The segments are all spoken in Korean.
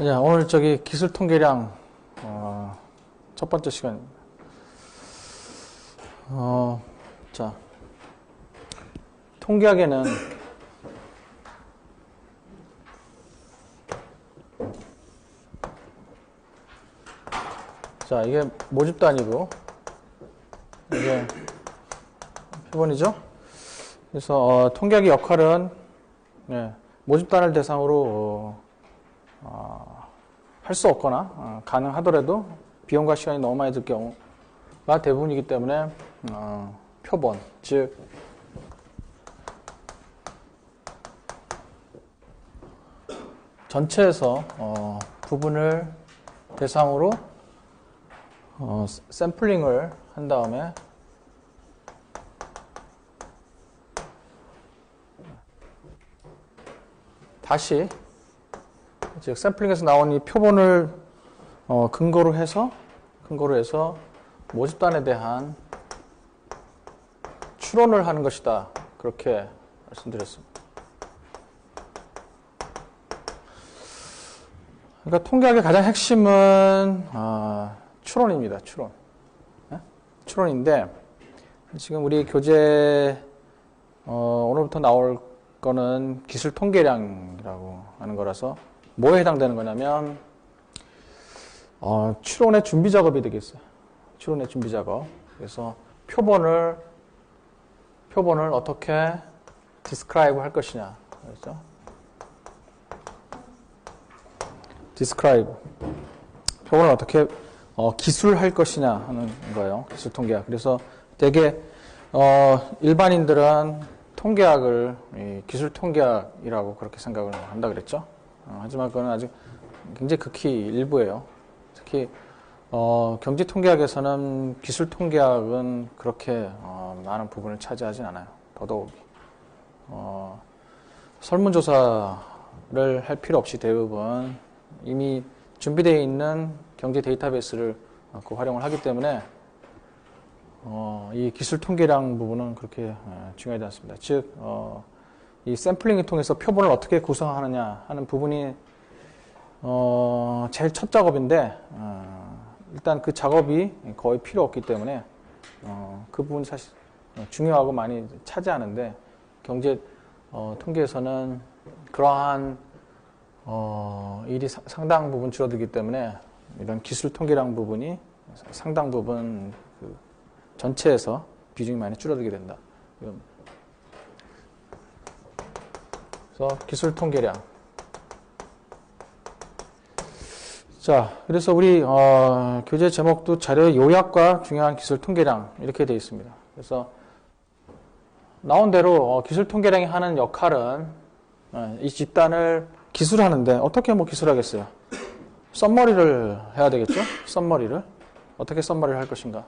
자, 오늘 기술 통계량 첫 번째 시간입니다. 자, 통계학에는 자, 이게 모집도 아니고 이게 표본이죠. 그래서 통계학의 역할은 모집단을 대상으로 할 수 없거나 가능하더라도 비용과 시간이 너무 많이 들 경우가 대부분이기 때문에 표본, 즉 전체에서 부분을 대상으로 샘플링을 한 다음에 다시 즉 샘플링에서 나온 이 표본을 근거로 해서 모집단에 대한 추론을 하는 것이다. 그렇게 말씀드렸습니다. 그러니까 통계학의 가장 핵심은 추론입니다. 추론. 추론인데 지금 우리 교재 오늘부터 나올 거는 기술 통계량이라고 하는 거라서 뭐에 해당되는 거냐면 추론의 준비 작업이 되겠어요. 추론의 준비 작업. 그래서 표본을 어떻게 describe 할 것이냐. 그렇죠? describe. 표본을 어떻게 기술할 것이냐 하는 거예요. 기술 통계학. 그래서 되게 일반인들은 통계학을 기술 통계학이라고 그렇게 생각을 한다 그랬죠. 하지만 그건 아직 굉장히 극히 일부예요. 특히 경제 통계학에서는 기술 통계학은 그렇게 많은 부분을 차지하진 않아요. 더더욱이 설문조사를 할 필요 없이 대부분 이미 준비되어 있는 경제 데이터베이스를 활용을 하기 때문에 이 기술 통계량 부분은 그렇게 중요하지 않습니다. 즉 이 샘플링을 통해서 표본을 어떻게 구성하느냐 하는 부분이 제일 첫 작업인데 일단 그 작업이 거의 필요 없기 때문에 그 부분이 사실 중요하고 많이 차지하는데 경제 통계에서는 그러한 일이 상당 부분 줄어들기 때문에 이런 기술 통계량 부분이 상당 부분 그 전체에서 비중이 많이 줄어들게 된다. 그래서 기술 통계량. 자, 그래서 우리 교재 제목도 자료의 요약과 중요한 기술 통계량 이렇게 되어 있습니다. 그래서 나온 대로 기술 통계량이 하는 역할은 이 집단을 기술하는데 어떻게 기술하겠어요? 썸머리를 해야 되겠죠? 썸머리를 어떻게 썸머리를 할 것인가?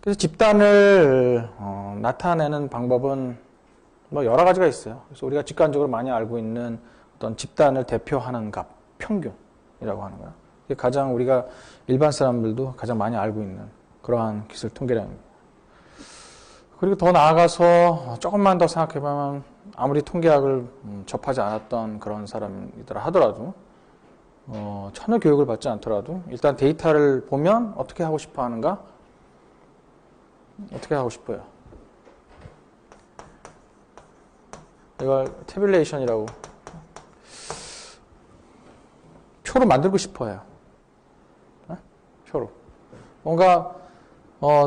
그래서 집단을 나타내는 방법은 여러 가지가 있어요. 그래서 우리가 직관적으로 많이 알고 있는 어떤 집단을 대표하는 값, 평균이라고 하는 거예요. 이게 가장 우리가 일반 사람들도 가장 많이 알고 있는 그러한 기술 통계량입니다. 그리고 더 나아가서 조금만 더 생각해보면 아무리 통계학을 접하지 않았던 그런 사람이더라 하더라도 전혀 교육을 받지 않더라도 일단 데이터를 보면 어떻게 하고 싶어 하는가? 어떻게 하고 싶어요? 이걸 태뷸레이션이라고 표로 만들고 싶어 해요. 표로. 뭔가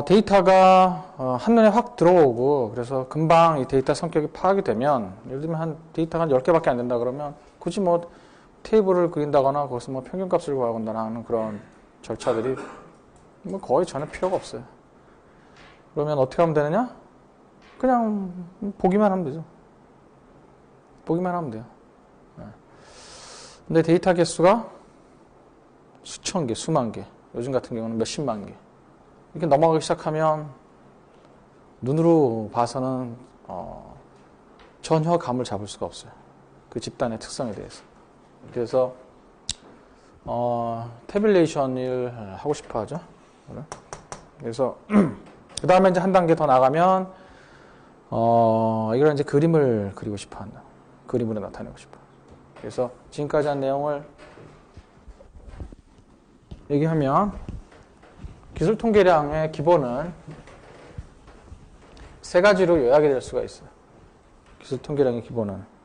데이터가 한눈에 확 들어오고 그래서 금방 이 데이터 성격이 파악이 되면 예를 들면 데이터가 한 10개밖에 안 된다 그러면 굳이 테이블을 그린다거나 거기서 평균값을 구하거나 하는 그런 절차들이 거의 전혀 필요가 없어요. 그러면 어떻게 하면 되느냐? 그냥 보기만 하면 되죠. 보기만 하면 돼요. 근데 데이터 개수가 수천 개, 수만 개, 요즘 같은 경우는 몇십만 개. 이렇게 넘어가기 시작하면 눈으로 봐서는 전혀 감을 잡을 수가 없어요. 그 집단의 특성에 대해서. 그래서 태뷸레이션을 하고 싶어 하죠. 그래서 그 다음에 이제 한 단계 더 나가면 이걸 이제 그림을 그리고 싶어 한다. 그림으로 나타내고 싶어. 그래서 지금까지 한 내용을 얘기하면 기술 통계량의 기본은 세 가지로 요약이 될 수가 있어요. 기술 통계량의 기본은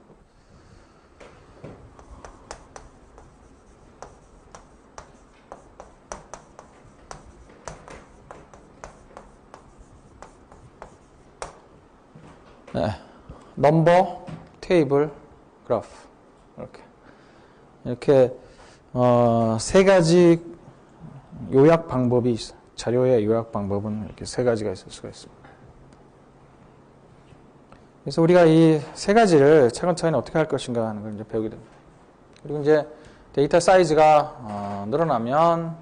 넘버, 테이블, 그래프 이렇게 세 가지 요약 방법이 있어요. 자료의 요약 방법은 이렇게 세 가지가 있을 수가 있습니다. 그래서 우리가 이 세 가지를 차근차근 어떻게 할 것인가 하는 걸 이제 배우게 됩니다. 그리고 이제 데이터 사이즈가 늘어나면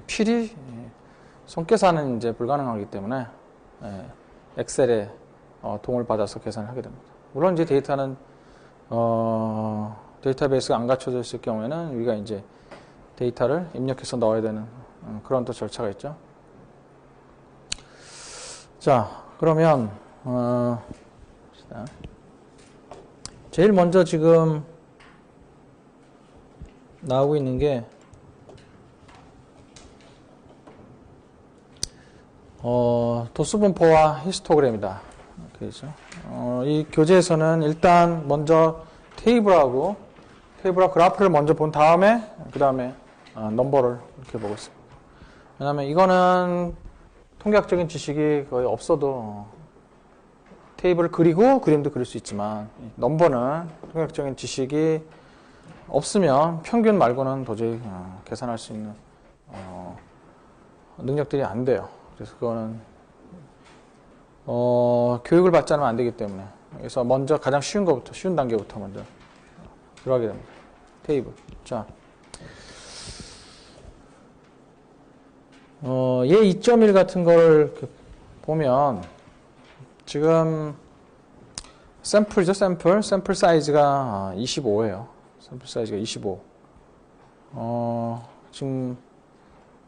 필히 손계산은 이제 불가능하기 때문에 엑셀에 도움을 받아서 계산을 하게 됩니다. 물론 이제 데이터는 데이터베이스가 안 갖춰져 있을 경우에는 우리가 이제 데이터를 입력해서 넣어야 되는 그런 또 절차가 있죠. 자, 그러면 제일 먼저 지금 나오고 있는 게 도수분포와 히스토그램이다. 그렇죠. 이 교재에서는 일단 먼저 테이블하고 그래프를 먼저 본 다음에 그 다음에 넘버를 이렇게 보고 있습니다. 왜냐하면 이거는 통계학적인 지식이 거의 없어도 테이블을 그리고 그림도 그릴 수 있지만 넘버는 통계학적인 지식이 없으면 평균 말고는 도저히 계산할 수 있는 능력들이 안 돼요. 그래서 그거는 교육을 받지 않으면 안 되기 때문에 그래서 먼저 가장 쉬운 단계부터 먼저 들어가게 됩니다. 테이블. 자, 얘 2.1 같은 걸 보면 지금 샘플이죠, 샘플 사이즈가 25예요. 샘플 사이즈가 25. 지금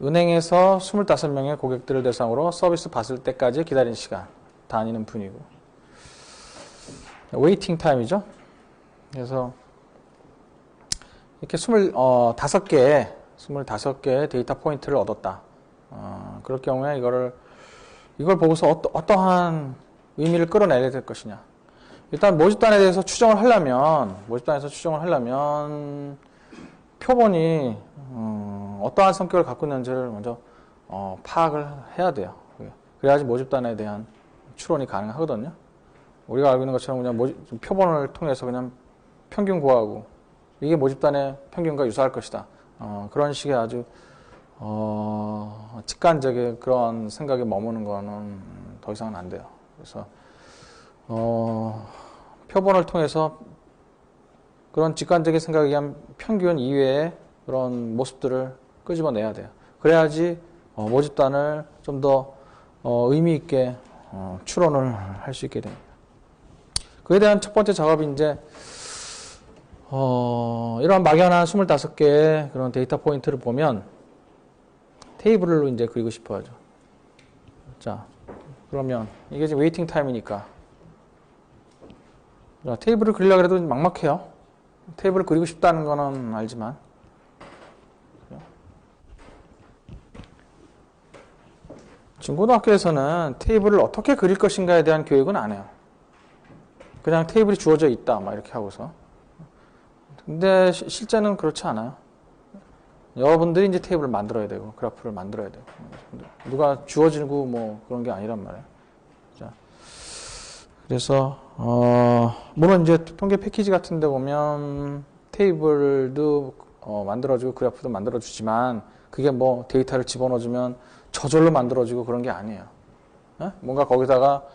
은행에서 25명의 고객들을 대상으로 서비스 받을 때까지 기다린 시간 다니는 분이고 웨이팅 타임이죠. 그래서 이렇게 25개의 데이터 포인트를 얻었다. 그럴 경우에 이걸 보고서 어떠한 의미를 끌어내야 될 것이냐. 일단 모집단에 대해서 추정을 하려면 표본이 어떠한 성격을 갖고 있는지를 먼저 파악을 해야 돼요. 그래야지 모집단에 대한 추론이 가능하거든요. 우리가 알고 있는 것처럼 그냥 표본을 통해서 그냥 평균 구하고 이게 모집단의 평균과 유사할 것이다. 그런 식의 아주 직관적인 그런 생각에 머무는 거는 더 이상은 안 돼요. 그래서 표본을 통해서 그런 직관적인 생각에 의한 평균 이외의 그런 모습들을 끄집어내야 돼요. 그래야지 모집단을 좀 더 의미 있게 추론을 할 수 있게 됩니다. 그에 대한 첫 번째 작업이 이제 이런 막연한 25개의 그런 데이터 포인트를 보면 테이블로 이제 그리고 싶어 하죠. 자, 그러면 이게 지금 웨이팅 타임이니까 자, 테이블을 그리려고 해도 막막해요. 테이블을 그리고 싶다는 거는 알지만 중고등학교에서는 테이블을 어떻게 그릴 것인가에 대한 교육은 안 해요. 그냥 테이블이 주어져 있다 막 이렇게 하고서. 근데 실제는 그렇지 않아요. 여러분들이 이제 테이블을 만들어야 되고 그래프를 만들어야 되고 누가 주어지고 뭐 그런 게 아니란 말이에요. 자, 그래서 물론 이제 통계 패키지 같은 데 보면 테이블도 만들어주고 그래프도 만들어주지만 그게 뭐 데이터를 집어넣어주면 저절로 만들어지고 그런 게 아니에요. 뭔가 거기다가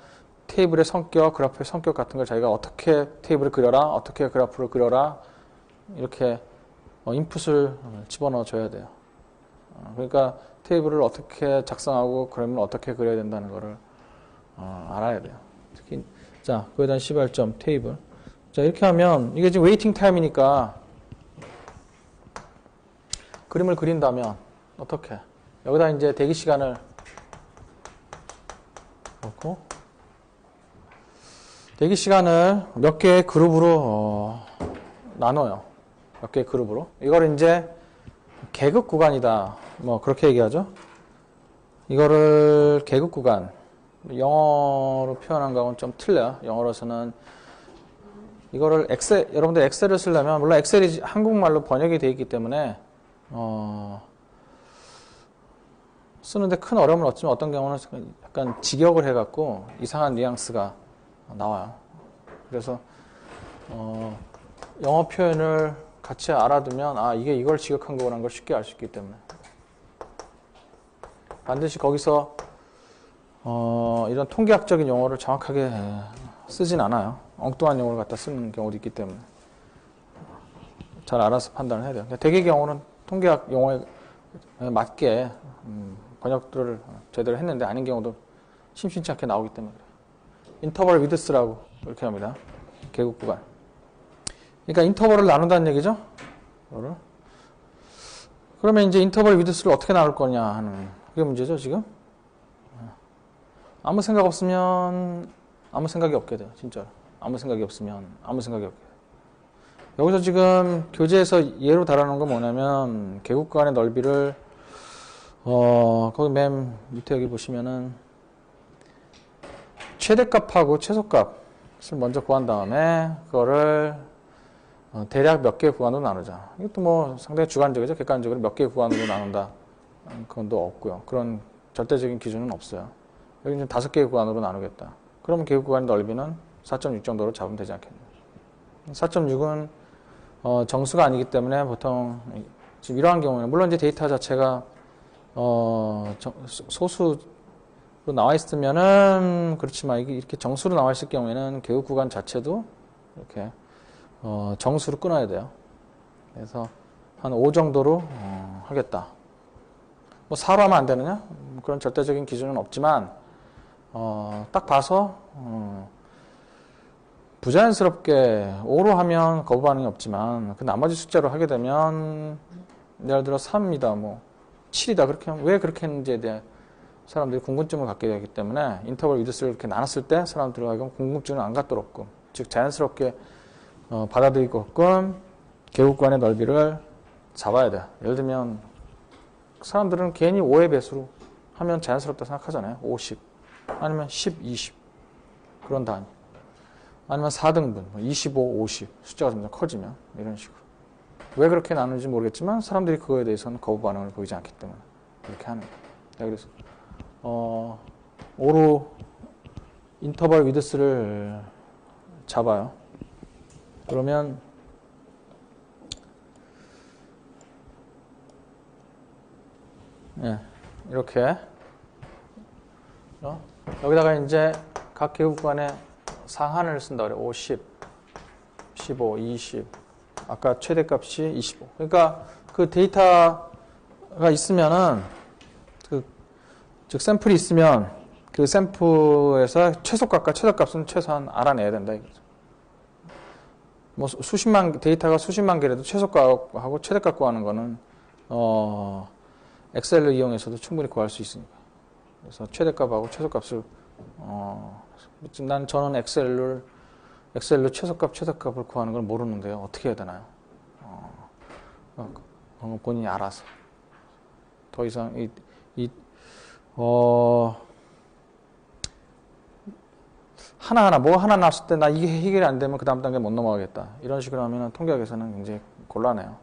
테이블의 성격, 그래프의 성격 같은 걸 자기가 어떻게 테이블을 그려라, 어떻게 그래프를 그려라 이렇게 인풋을 집어넣어 줘야 돼요. 그러니까 테이블을 어떻게 작성하고 그러면 어떻게 그려야 된다는 거를 알아야 돼요. 특히 자, 그에 대한 시발점 테이블. 자, 이렇게 하면 이게 지금 웨이팅 타임이니까 그림을 그린다면 어떻게? 여기다 이제 대기 시간을 넣고 대기 시간을 몇 개의 그룹으로 나눠요. 몇 개의 그룹으로. 이걸 이제 계급 구간이다. 뭐 그렇게 얘기하죠. 이거를 계급 구간. 영어로 표현한 거하고는 좀 틀려요. 영어로서는 이거를 여러분들 엑셀을 쓰려면, 물론 엑셀이 한국말로 번역이 되어 있기 때문에, 쓰는데 큰 어려움은 없지만 어떤 경우는 약간 직역을 해갖고 이상한 뉘앙스가 나와요. 그래서, 영어 표현을 같이 알아두면, 이게 이걸 직역한 거라는 걸 쉽게 알 수 있기 때문에. 반드시 거기서, 이런 통계학적인 용어를 정확하게 쓰진 않아요. 엉뚱한 용어를 갖다 쓰는 경우도 있기 때문에 잘 알아서 판단을 해야 돼요. 대개 경우는 통계학 용어에 맞게 번역들을 제대로 했는데 아닌 경우도 심심치 않게 나오기 때문에 그래요. 인터벌 위드스라고 그렇게 합니다. 계급 구간. 그러니까 인터벌을 나눈다는 얘기죠. 이거를. 그러면 이제 인터벌 위드스를 어떻게 나눌 거냐 하는 그게 문제죠, 지금. 아무 생각 없으면 아무 생각이 없게 돼요, 진짜로. 아무 생각이 없으면 아무 생각이 없게 돼요. 여기서 지금 교재에서 예로 달아놓은 건 뭐냐면 계급 구간의 넓이를 거기 맨 밑에 여기 보시면은 최대값하고 최소값을 먼저 구한 다음에 그거를 대략 몇 개의 구간으로 나누자. 이것도 뭐 상당히 주관적이죠. 객관적으로 몇 개의 구간으로 나눈다. 그건 또 없고요. 그런 절대적인 기준은 없어요. 여기는 5개의 구간으로 나누겠다. 그러면 계급 구간의 넓이는 4.6 정도로 잡으면 되지 않겠나요? 4.6은 정수가 아니기 때문에 보통 지금 이러한 경우는 물론 이제 데이터 자체가 소수로 나와 있으면은 그렇지만 이게 이렇게 정수로 나와 있을 경우에는 계급 구간 자체도 이렇게 정수로 끊어야 돼요. 그래서 한 5 정도로 하겠다. 뭐 4로 하면 안 되느냐? 그런 절대적인 기준은 없지만 딱 봐서 부자연스럽게 5로 하면 거부 반응이 없지만 그 나머지 숫자로 하게 되면 예를 들어 3이다 뭐 7이다 그렇게 하면 왜 그렇게 했는지에 대해 사람들이 궁금증을 갖게 되기 때문에 인터벌 위드스를 이렇게 나눴을 때 사람들이 하여금 궁금증을 안 갖도록끔 즉 자연스럽게 받아들이게끔 계급 구간의 넓이를 잡아야 돼. 예를 들면 사람들은 괜히 5의 배수로 하면 자연스럽다 생각하잖아요. 50 아니면 10, 20 그런 단위 아니면 4등분 25, 50 숫자가 점점 커지면 이런 식으로 왜 그렇게 나누는지 모르겠지만 사람들이 그거에 대해서는 거부 반응을 보이지 않기 때문에 이렇게 하는 거예요. 그래서 5로 인터벌 위드스를 잡아요. 그러면 이렇게 여기다가 이제 각 계급 구간의 상한을 쓴다 그래요. 50, 15, 20 아까 최대값이 25 그러니까 그 데이터가 있으면은 즉 샘플이 있으면 그 샘플에서 최소값과 최저값은 최소한 알아내야 된다 이거죠. 뭐 데이터가 수십만 개라도 최소값하고 최대값 구하는 거는 엑셀을 이용해서도 충분히 구할 수 있으니까. 그래서 최대값하고 최소값을 저는 엑셀로 최소값, 최대값을 구하는 걸 모르는데요. 어떻게 해야 되나요? 본인이 알아서. 더 이상 하나하나 뭐 하나 나왔을 때 나 이게 해결이 안 되면 그 다음 단계 못 넘어가겠다. 이런 식으로 하면 통계학에서는 굉장히 곤란해요.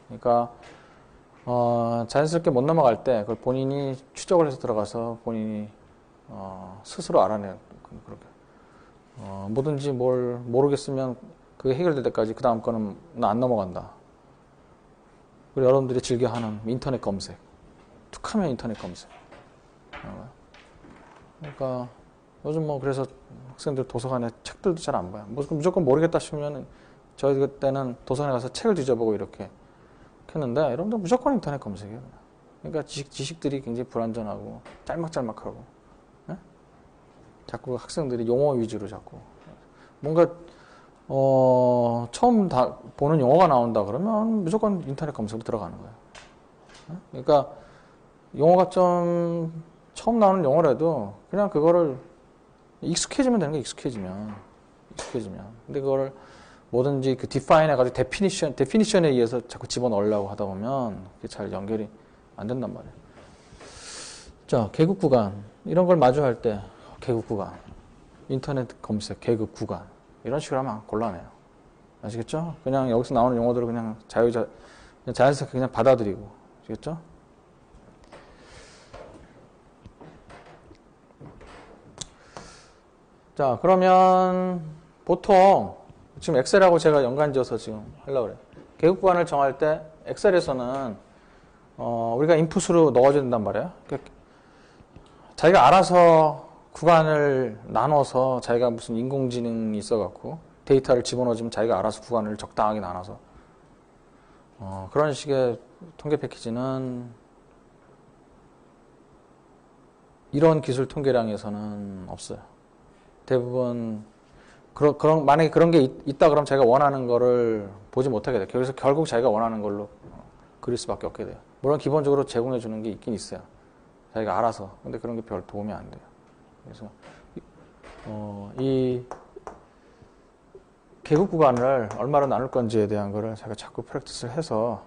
그러니까 자연스럽게 못 넘어갈 때 그걸 본인이 추적을 해서 들어가서 본인이 스스로 알아내요. 그렇게 뭐든지 뭘 모르겠으면 그게 해결될 때까지 그 다음 거는 나 안 넘어간다. 그리고 여러분들이 즐겨하는 인터넷 검색, 툭하면 인터넷 검색. 그러니까 요즘 뭐 그래서 학생들 도서관에 책들도 잘 안 봐요. 무조건 모르겠다 싶으면 저희 그때는 도서관에 가서 책을 뒤져보고 이렇게 했는데 여러분들 무조건 인터넷 검색해요. 그러니까 지식들이 굉장히 불완전하고 짤막짤막하고 자꾸 학생들이 용어 위주로 자꾸 뭔가 처음 보는 용어가 나온다 그러면 무조건 인터넷 검색으로 들어가는 거예요. 그러니까 용어가 좀 처음 나오는 용어라도 그냥 그거를 익숙해지면 되는 거예요. 익숙해지면. 근데 그거를 뭐든지 그 define 해가지고 definition에 의해서 자꾸 집어넣으려고 하다 보면 그게 잘 연결이 안 된단 말이에요. 자, 계급 구간. 이런 걸 마주할 때, 계급 구간. 인터넷 검색, 계급 구간. 이런 식으로 하면 곤란해요. 아시겠죠? 그냥 여기서 나오는 용어들을 그냥 자연스럽게 그냥 받아들이고. 아시겠죠? 자, 그러면 보통 지금 엑셀하고 제가 연관지어서 지금 하려고 그래요. 계급 구간을 정할 때 엑셀에서는 우리가 인풋으로 넣어줘야 된단 말이에요. 그러니까 자기가 알아서 구간을 나눠서 자기가 무슨 인공지능이 있어갖고 데이터를 집어넣어주면 자기가 알아서 구간을 적당하게 나눠서 그런 식의 통계 패키지는 이런 기술 통계량에서는 없어요. 대부분 만약에 그런 게 있다 그러면 자기가 원하는 거를 보지 못하게 돼요. 그래서 결국 자기가 원하는 걸로 그릴 수밖에 없게 돼요. 물론 기본적으로 제공해 주는 게 있긴 있어요. 자기가 알아서. 근데 그런 게 별 도움이 안 돼요. 그래서 이 계급 구간을 얼마로 나눌 건지에 대한 거를 제가 자꾸 프랙티스를 해서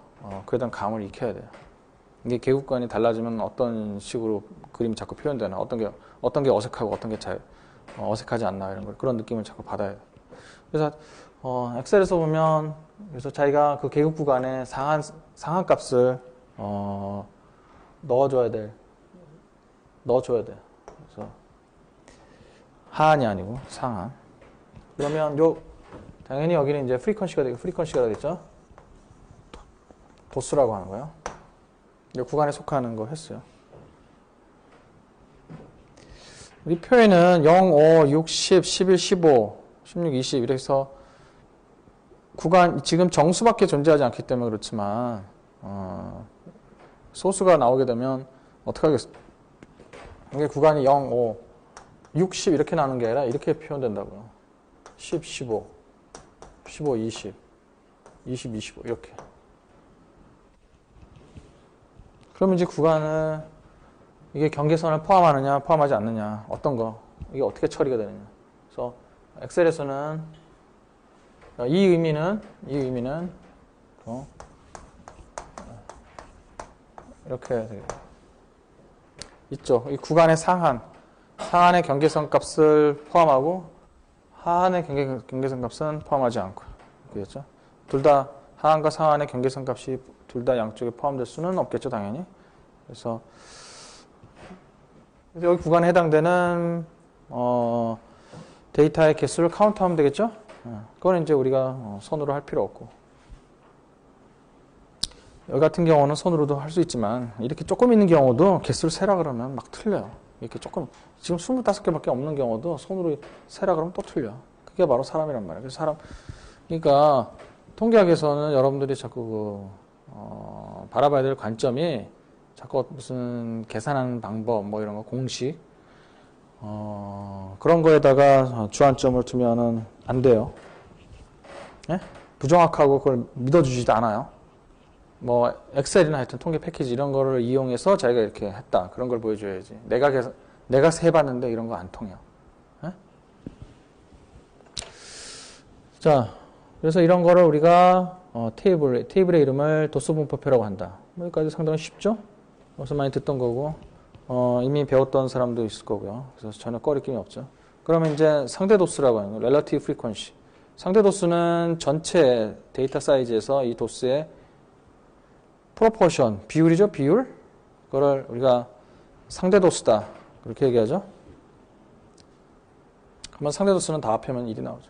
그에 대한 감을 익혀야 돼요. 이게 계급 구간이 달라지면 어떤 식으로 그림이 자꾸 표현되나, 어떤 게 어색하고 어떤 게 어색하지 않나, 이런 걸, 그런 느낌을 자꾸 받아야 돼요. 그래서 엑셀에서 보면 그래서 자기가 그 계급 구간에 상한 값을 넣어줘야 돼. 그래서 하한이 아니고 상한. 그러면 당연히 여기는 이제 프리퀀시가 되겠죠. 도수라고 하는 거예요. 이 구간에 속하는 거 했어요. 우리 표에는 0, 5, 6, 10, 11, 15, 16, 20 이렇게 해서 구간 지금 정수밖에 존재하지 않기 때문에 그렇지만 소수가 나오게 되면 어떻게 하겠어요? 이게 구간이 0, 5, 6, 10 이렇게 나오는 게 아니라 이렇게 표현된다고요. 10, 15, 15, 20, 20, 25 이렇게. 그러면 이제 구간을 이게 경계선을 포함하느냐 포함하지 않느냐 어떤 거 이게 어떻게 처리가 되느냐. 그래서 엑셀에서는 이 의미는 이렇게 있죠. 이 구간의 상한의 경계선 값을 포함하고 하한의 경계선 값은 포함하지 않고 그렇죠. 둘 다 하한과 상한의 경계선 값이 둘 다 양쪽에 포함될 수는 없겠죠, 당연히. 그래서 여기 구간에 해당되는 데이터의 개수를 카운트하면 되겠죠? 그건 이제 우리가 손으로 할 필요 없고, 여기 같은 경우는 손으로도 할 수 있지만 이렇게 조금 있는 경우도 개수를 세라 그러면 막 틀려요. 이렇게 조금 지금 25개밖에 없는 경우도 손으로 세라 그러면 또 틀려. 그게 바로 사람이란 말이에요. 그래서 그러니까 통계학에서는 여러분들이 자꾸 바라봐야 될 관점이 자꾸 무슨 계산하는 방법 뭐 이런 거 공식 그런 거에다가 주안점을 두면은 안 돼요. 예? 부정확하고 그걸 믿어주지도 않아요. 뭐 엑셀이나 하여튼 통계 패키지 이런 거를 이용해서 자기가 이렇게 했다 그런 걸 보여줘야지. 내가 세봤는데 이런 거 안 통해요. 예? 자, 그래서 이런 거를 우리가 테이블의 이름을 도수분포표라고 한다. 여기까지 상당히 쉽죠? 어디서 많이 듣던 거고 이미 배웠던 사람도 있을 거고요. 그래서 전혀 꺼리낌이 없죠. 그러면 이제 상대 도수라고 하는 거, relative frequency. 상대 도수는 전체 데이터 사이즈에서 이 도수의 proportion, 비율이죠, 비율. 그거를 우리가 상대 도수다 그렇게 얘기하죠. 그러면 상대 도수는 다 합하면 1이 나오죠.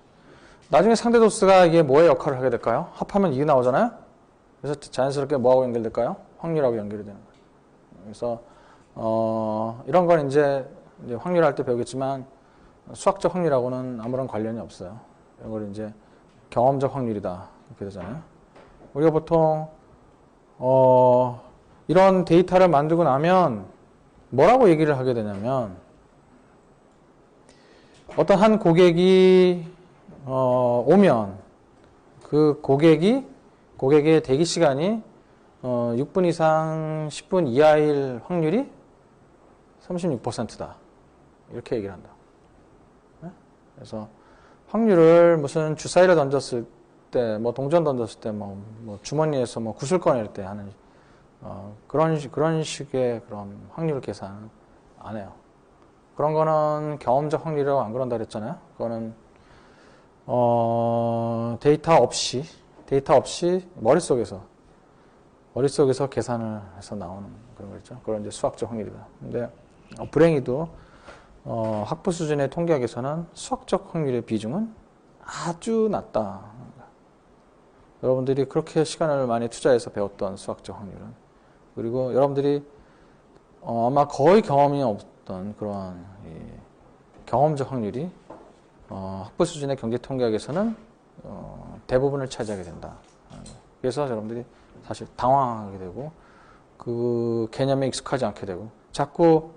나중에 상대 도수가 이게 뭐의 역할을 하게 될까요? 합하면 2가 나오잖아요. 그래서 자연스럽게 뭐하고 연결될까요? 확률하고 연결이 되는 거예요. 그래서 이런 건 이제 확률할 때 배우겠지만 수학적 확률하고는 아무런 관련이 없어요. 이런 걸 이제 경험적 확률이다 이렇게 되잖아요. 우리가 보통 이런 데이터를 만들고 나면 뭐라고 얘기를 하게 되냐면 어떤 한 고객이 오면 그 고객의 대기 시간이 6분 이상 10분 이하일 확률이 36%다. 이렇게 얘기를 한다. 그래서 확률을 무슨 주사위를 던졌을 때, 뭐 동전 던졌을 때, 뭐 주머니에서 뭐 구슬 꺼낼 때 하는 그런 식의 그런 확률 계산 안 해요. 그런 거는 경험적 확률이라고 안 그런다 그랬잖아요. 그거는 데이터 없이 머릿속에서 계산을 해서 나오는 그런 거죠. 그런 이제 수학적 확률이다. 근데 불행히도 학부 수준의 통계학에서는 수학적 확률의 비중은 아주 낮다. 여러분들이 그렇게 시간을 많이 투자해서 배웠던 수학적 확률은, 그리고 여러분들이 아마 거의 경험이 없던 그런 경험적 확률이 학부 수준의 경제통계학에서는 대부분을 차지하게 된다. 그래서 여러분들이 사실 당황하게 되고 그 개념에 익숙하지 않게 되고 자꾸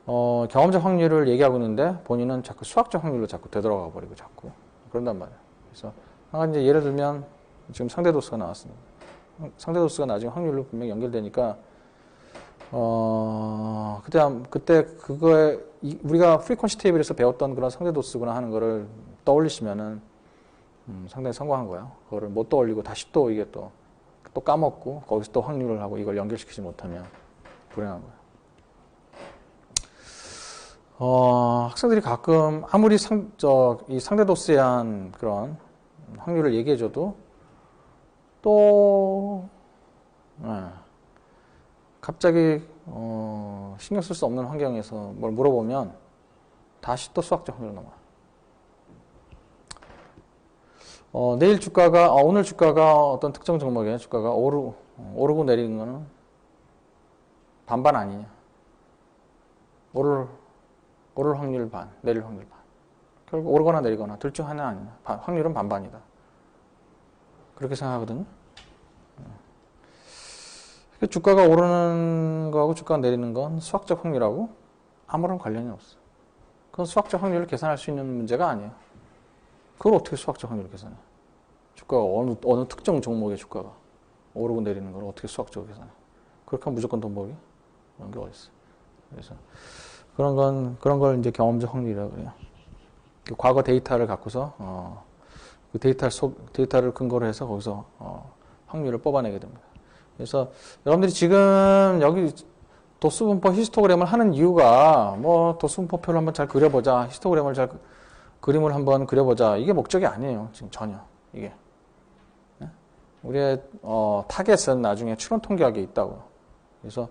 경험적 확률을 얘기하고 있는데 본인은 자꾸 수학적 확률로 자꾸 되돌아가 버리고 자꾸 그런단 말이에요. 그래서 한 가지 이제 예를 들면 지금 상대도수가 나왔습니다. 상대도수가 나중에 확률로 분명히 연결되니까 그때 그거에 우리가 프리퀀시 테이블에서 배웠던 그런 상대도수구나 하는 거를 떠올리시면은 상당히 성공한 거예요. 그거를 못 떠올리고 다시 또 이게 또 까먹고 거기서 또 확률을 하고 이걸 연결시키지 못하면 불행한 거예요. 학생들이 가끔 아무리 이 상대도수에 대한 그런 확률을 얘기해줘도 또 갑자기 신경 쓸 수 없는 환경에서 뭘 물어보면 다시 또 수학적 확률로 넘어요. 내일 주가가 오늘 주가가 어떤 특정 종목의 주가가 오르고 내리는 거는 반반 아니냐. 오를 확률 반, 내릴 확률 반. 결국 오르거나 내리거나 둘 중 하나 아니냐. 확률은 반반이다. 그렇게 생각하거든요. 주가가 오르는 거하고 주가가 내리는 건 수학적 확률하고 아무런 관련이 없어. 그건 수학적 확률을 계산할 수 있는 문제가 아니에요. 그걸 어떻게 수학적 확률을 계산해? 주가가 어느 특정 종목의 주가가 오르고 내리는 걸 어떻게 수학적으로 계산해? 그렇게 하면 무조건 돈 벌기? 그런 게 어딨어. 그래서 그런 걸 이제 경험적 확률이라고 그래요. 과거 데이터를 갖고서 그 데이터를 근거로 해서 거기서 확률을 뽑아내게 됩니다. 그래서 여러분들이 지금 여기 도수분포 히스토그램을 하는 이유가 뭐 도수분포표를 한번 잘 그려보자, 히스토그램을 그림을 한번 그려보자, 이게 목적이 아니에요. 지금 전혀 이게 우리의 타겟은 나중에 추론 통계학에 있다고요. 그래서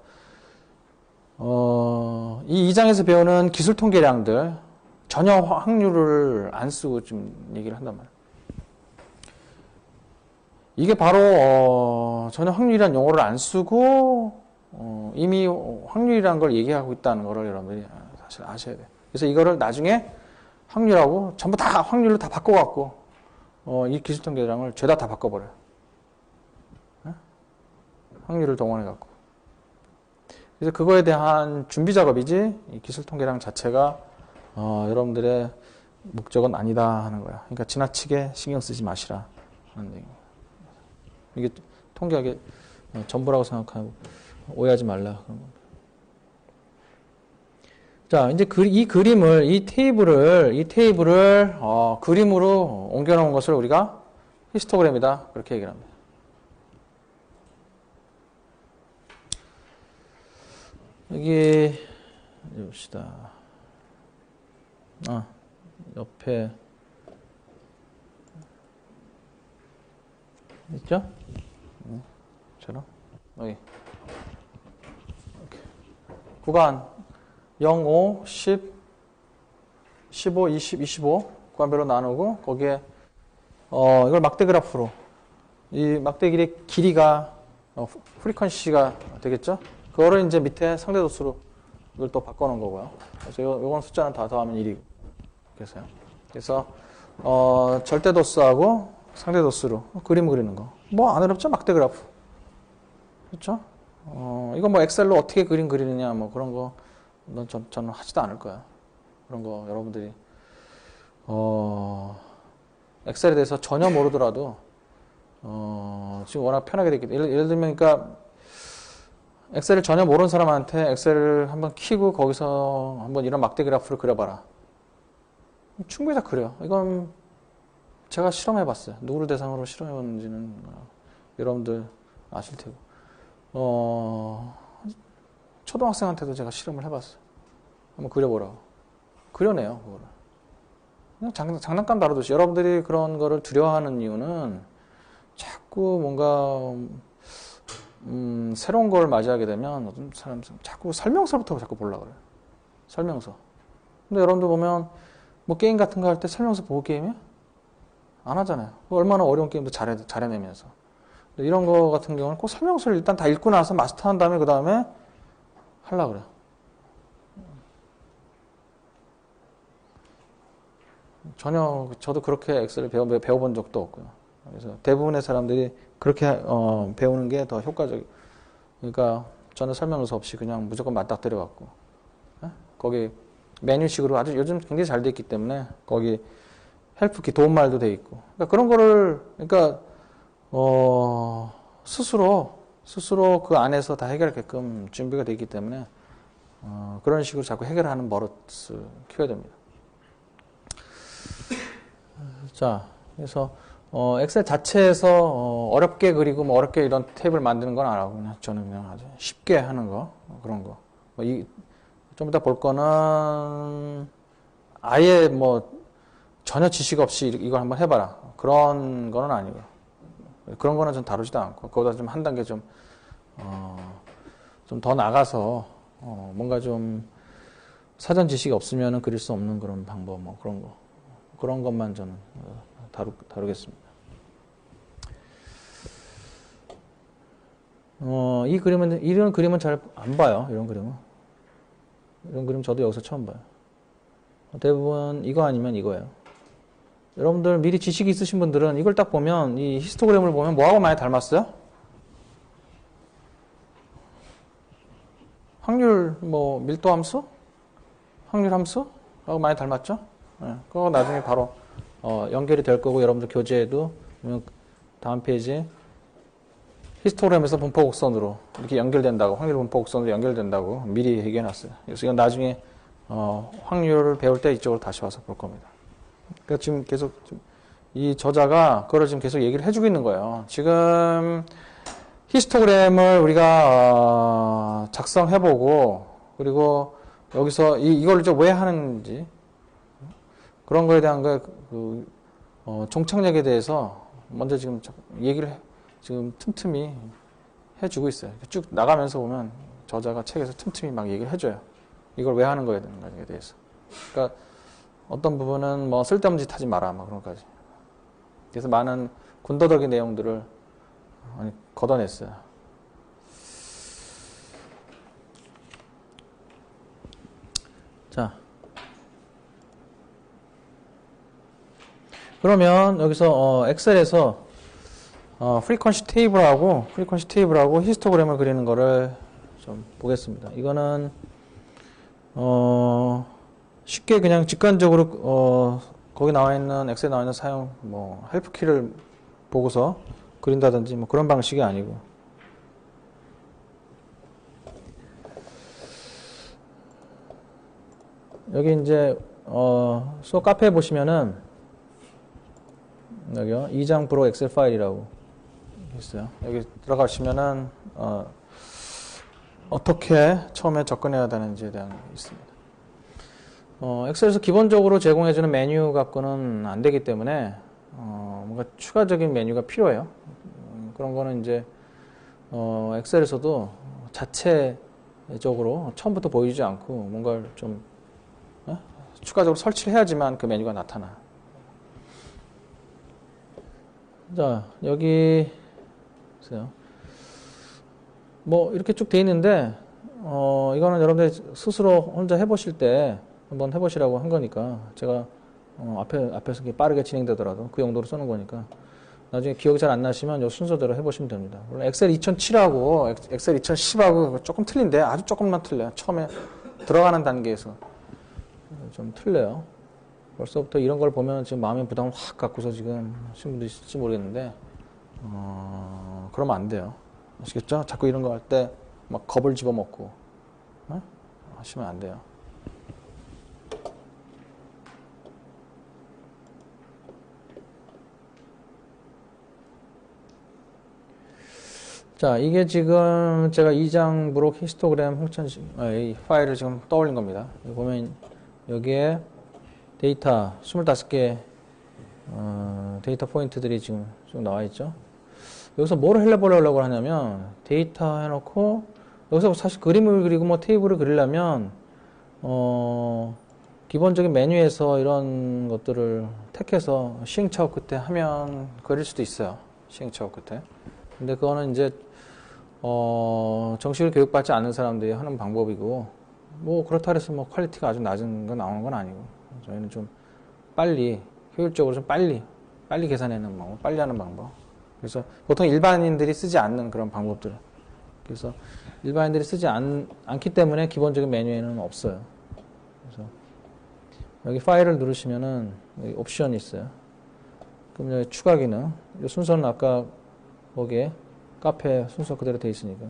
이 2장에서 배우는 기술 통계량들 전혀 확률을 안 쓰고 좀 얘기를 한단 말이에요. 이게 바로 전혀 확률이란 용어를 안 쓰고 이미 확률이라는 걸 얘기하고 있다는 거를 여러분들이 사실 아셔야 돼요. 그래서 이거를 나중에 확률하고 전부 다 확률로 다 바꿔갖고 이 기술통계량을 죄다 다 바꿔버려요. 확률을 동원해갖고. 그래서 그거에 대한 준비 작업이지 이 기술통계량 자체가 여러분들의 목적은 아니다 하는 거야. 그러니까 지나치게 신경 쓰지 마시라 하는 얘기입니다. 이게 통계학의 전부라고 생각하고 오해하지 말라 그런 겁니다. 자, 이제 이 테이블을 그림으로 옮겨놓은 것을 우리가 히스토그램이다 그렇게 얘기를 합니다. 여기 봅시다. 옆에 있죠? 처럼 여기 이렇게. 구간 0, 5, 10, 15, 20, 25 구간별로 나누고 거기에 이걸 막대 그래프로 이 막대 길이의 길이가 프리퀀시가 되겠죠? 그거를 이제 밑에 상대도수로 이걸 또 바꿔놓은 거고요. 그래서 요건 숫자는 다 더하면 1이고 그래서 절대도수하고 상대도수로 그림 그리는 거. 뭐 안 어렵죠? 막대 그래프. 그렇죠? 이거 뭐 엑셀로 어떻게 그림 그리느냐 뭐 그런 거 저는 하지도 않을 거야. 그런 거 여러분들이 엑셀에 대해서 전혀 모르더라도 지금 워낙 편하게 됐기 때문에 예를 들면 그러니까 엑셀을 전혀 모르는 사람한테 엑셀을 한번 키고 거기서 한번 이런 막대 그래프를 그려봐라. 충분히 다 그려. 이건 제가 실험해봤어요. 누구를 대상으로 실험해봤는지는 여러분들 아실 테고. 초등학생한테도 제가 실험을 해봤어요. 한번 그려보라고. 그려내요, 그거를. 그냥 장난감 다루듯이. 여러분들이 그런 거를 두려워하는 이유는 자꾸 뭔가, 새로운 걸 맞이하게 되면 어떤 사람 자꾸 설명서부터 자꾸 보려고 그래요. 설명서. 근데 여러분들 보면 뭐 게임 같은 거 할 때 설명서 보고 게임해? 안 하잖아요. 얼마나 어려운 게임도 잘해내면서. 이런 거 같은 경우는 꼭 설명서를 일단 다 읽고 나서 마스터한 다음에 그 다음에 하려고 그래요. 전혀 저도 그렇게 엑셀을 배워본 적도 없고요. 그래서 대부분의 사람들이 그렇게 배우는 게 더 효과적이에요. 그러니까 저는 설명서 없이 그냥 무조건 맞닥뜨려 갖고 거기 메뉴식으로 아주 요즘 굉장히 잘 돼 있기 때문에 거기 헬프키 도움말도 돼 있고 그러니까 그런 거를 그러니까 스스로 그 안에서 다 해결하게끔 준비가 돼 있기 때문에 그런 식으로 자꾸 해결하는 버릇을 키워야 됩니다. 자, 그래서 엑셀 자체에서 어렵게 그리고 뭐 어렵게 이런 탭을 만드는 건 안 하고 그냥 저는 그냥 아주 쉽게 하는 거 그런 거. 좀 이따 볼 거는 아예 뭐 전혀 지식 없이 이걸 한번 해봐라 그런 거는 아니고 그런 거는 좀 다루지도 않고 그거보다 좀 한 단계 좀 더 나가서 뭔가 좀 사전 지식이 없으면은 그릴 수 없는 그런 방법 뭐 그런 것만 저는 다루겠습니다. 이런 그림은 잘 안 봐요. 이런 그림 저도 여기서 처음 봐요. 대부분 이거 아니면 이거예요. 여러분들 미리 지식이 있으신 분들은 이걸 딱 보면 이 히스토그램을 보면 뭐하고 많이 닮았어요? 확률 뭐 밀도 함수? 확률 함수하고 많이 닮았죠? 네, 그거 나중에 바로 연결이 될 거고 여러분들 교재에도 다음 페이지 히스토그램에서 분포 곡선으로 이렇게 연결된다고 확률 분포 곡선으로 연결된다고 미리 얘기해 놨어요. 그래서 이건 나중에 확률을 배울 때 이쪽으로 다시 와서 볼 겁니다. 그러니까 지금 계속 이 저자가 그걸 지금 계속 얘기를 해주고 있는 거예요. 지금 히스토그램을 우리가 작성해보고 그리고 여기서 이걸 이제 왜 하는지 그런 거에 대한 종착역에 대해서 먼저 지금 얘기를 지금 틈틈이 해주고 있어요. 쭉 나가면서 보면 저자가 책에서 틈틈이 막 얘기를 해줘요. 이걸 왜 하는 거에 대해서. 그러니까 어떤 부분은 뭐 쓸데없는 짓 하지 마라, 막 그런 것까지. 그래서 많은 군더더기 내용들을 걷어냈어요. 자. 그러면 여기서 엑셀에서 프리퀀시 테이블하고 히스토그램을 그리는 거를 좀 보겠습니다. 이거는 쉽게 그냥 직관적으로 거기 나와 있는 엑셀에 나와 있는 사용 뭐 헬프 키를 보고서 그린다든지 뭐 그런 방식이 아니고 여기 이제 수업 카페에 보시면은 여기요 2장 프로 엑셀 파일이라고 있어요. 여기 들어가시면은 어떻게 처음에 접근해야 되는지에 대한 게 있습니다. 엑셀에서 기본적으로 제공해주는 메뉴 갖고는 안 되기 때문에 뭔가 추가적인 메뉴가 필요해요. 그런 거는 이제 엑셀에서도 자체적으로 처음부터 보이지 않고 뭔가를 좀 추가적으로 설치를 해야지만 그 메뉴가 나타나. 자, 여기 보세요. 뭐 이렇게 쭉 돼 있는데 이거는 여러분들이 스스로 혼자 해보실 때 한번 해보시라고 한 거니까 제가 앞에서 빠르게 진행되더라도 그 용도로 쓰는 거니까 나중에 기억이 잘 안 나시면 이 순서대로 해보시면 됩니다. 물론 엑셀 2007하고 엑셀 2010하고 조금 틀린데 아주 조금만 틀려요. 처음에 들어가는 단계에서 좀 틀려요. 벌써부터 이런 걸 보면 지금 마음의 부담을 확 갖고서 지금 하시는 분도 있을지 모르겠는데 그러면 안 돼요. 아시겠죠? 자꾸 이런 거 할 때 막 겁을 집어먹고 하시면 안 돼요. 자, 이게 지금 제가 2장 브록 히스토그램 이 파일을 지금 떠올린 겁니다. 여기 보면 여기에 데이터 25개 데이터 포인트들이 지금 쭉 나와 있죠. 여기서 뭐를 해보려고 하냐면 데이터 해놓고 여기서 사실 그림을 그리고 뭐 테이블을 그리려면 기본적인 메뉴에서 이런 것들을 택해서 시행착오 끝에 하면 그릴 수도 있어요. 시행착오 끝에. 근데 그거는 이제 정식으로 교육받지 않는 사람들이 하는 방법이고, 뭐 그렇다 해서 뭐 퀄리티가 아주 낮은 거 나오는 건 아니고, 저희는 좀 빨리 효율적으로 좀 빨리 계산해내는 방법, 빨리 하는 방법. 그래서 보통 일반인들이 쓰지 않는 그런 방법들. 그래서 일반인들이 쓰지 않기 때문에 기본적인 메뉴에는 없어요. 그래서 여기 파일을 누르시면은 여기 옵션이 있어요. 그럼 여기 추가 기능. 이 순서는 아까 거기에 카페 순서 그대로 되어 있으니까.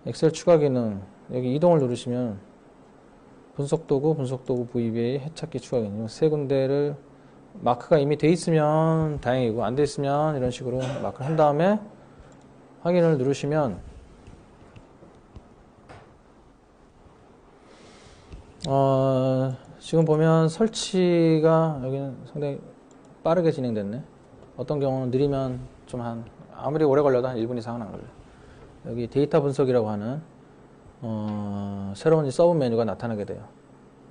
엑셀 추가 기능. 여기 이동을 누르시면 분석도구 VBA 해찾기 추가 기능. 세 군데를 마크가 이미 돼 있으면 다행이고 안 돼 있으면 이런 식으로 마크를 한 다음에 확인을 누르시면 지금 보면 설치가 여기는 상당히 빠르게 진행됐네. 어떤 경우는 느리면 좀 아무리 오래 걸려도 한 1분 이상은 안 걸려요. 여기 데이터 분석이라고 하는 새로운 서브 메뉴가 나타나게 돼요.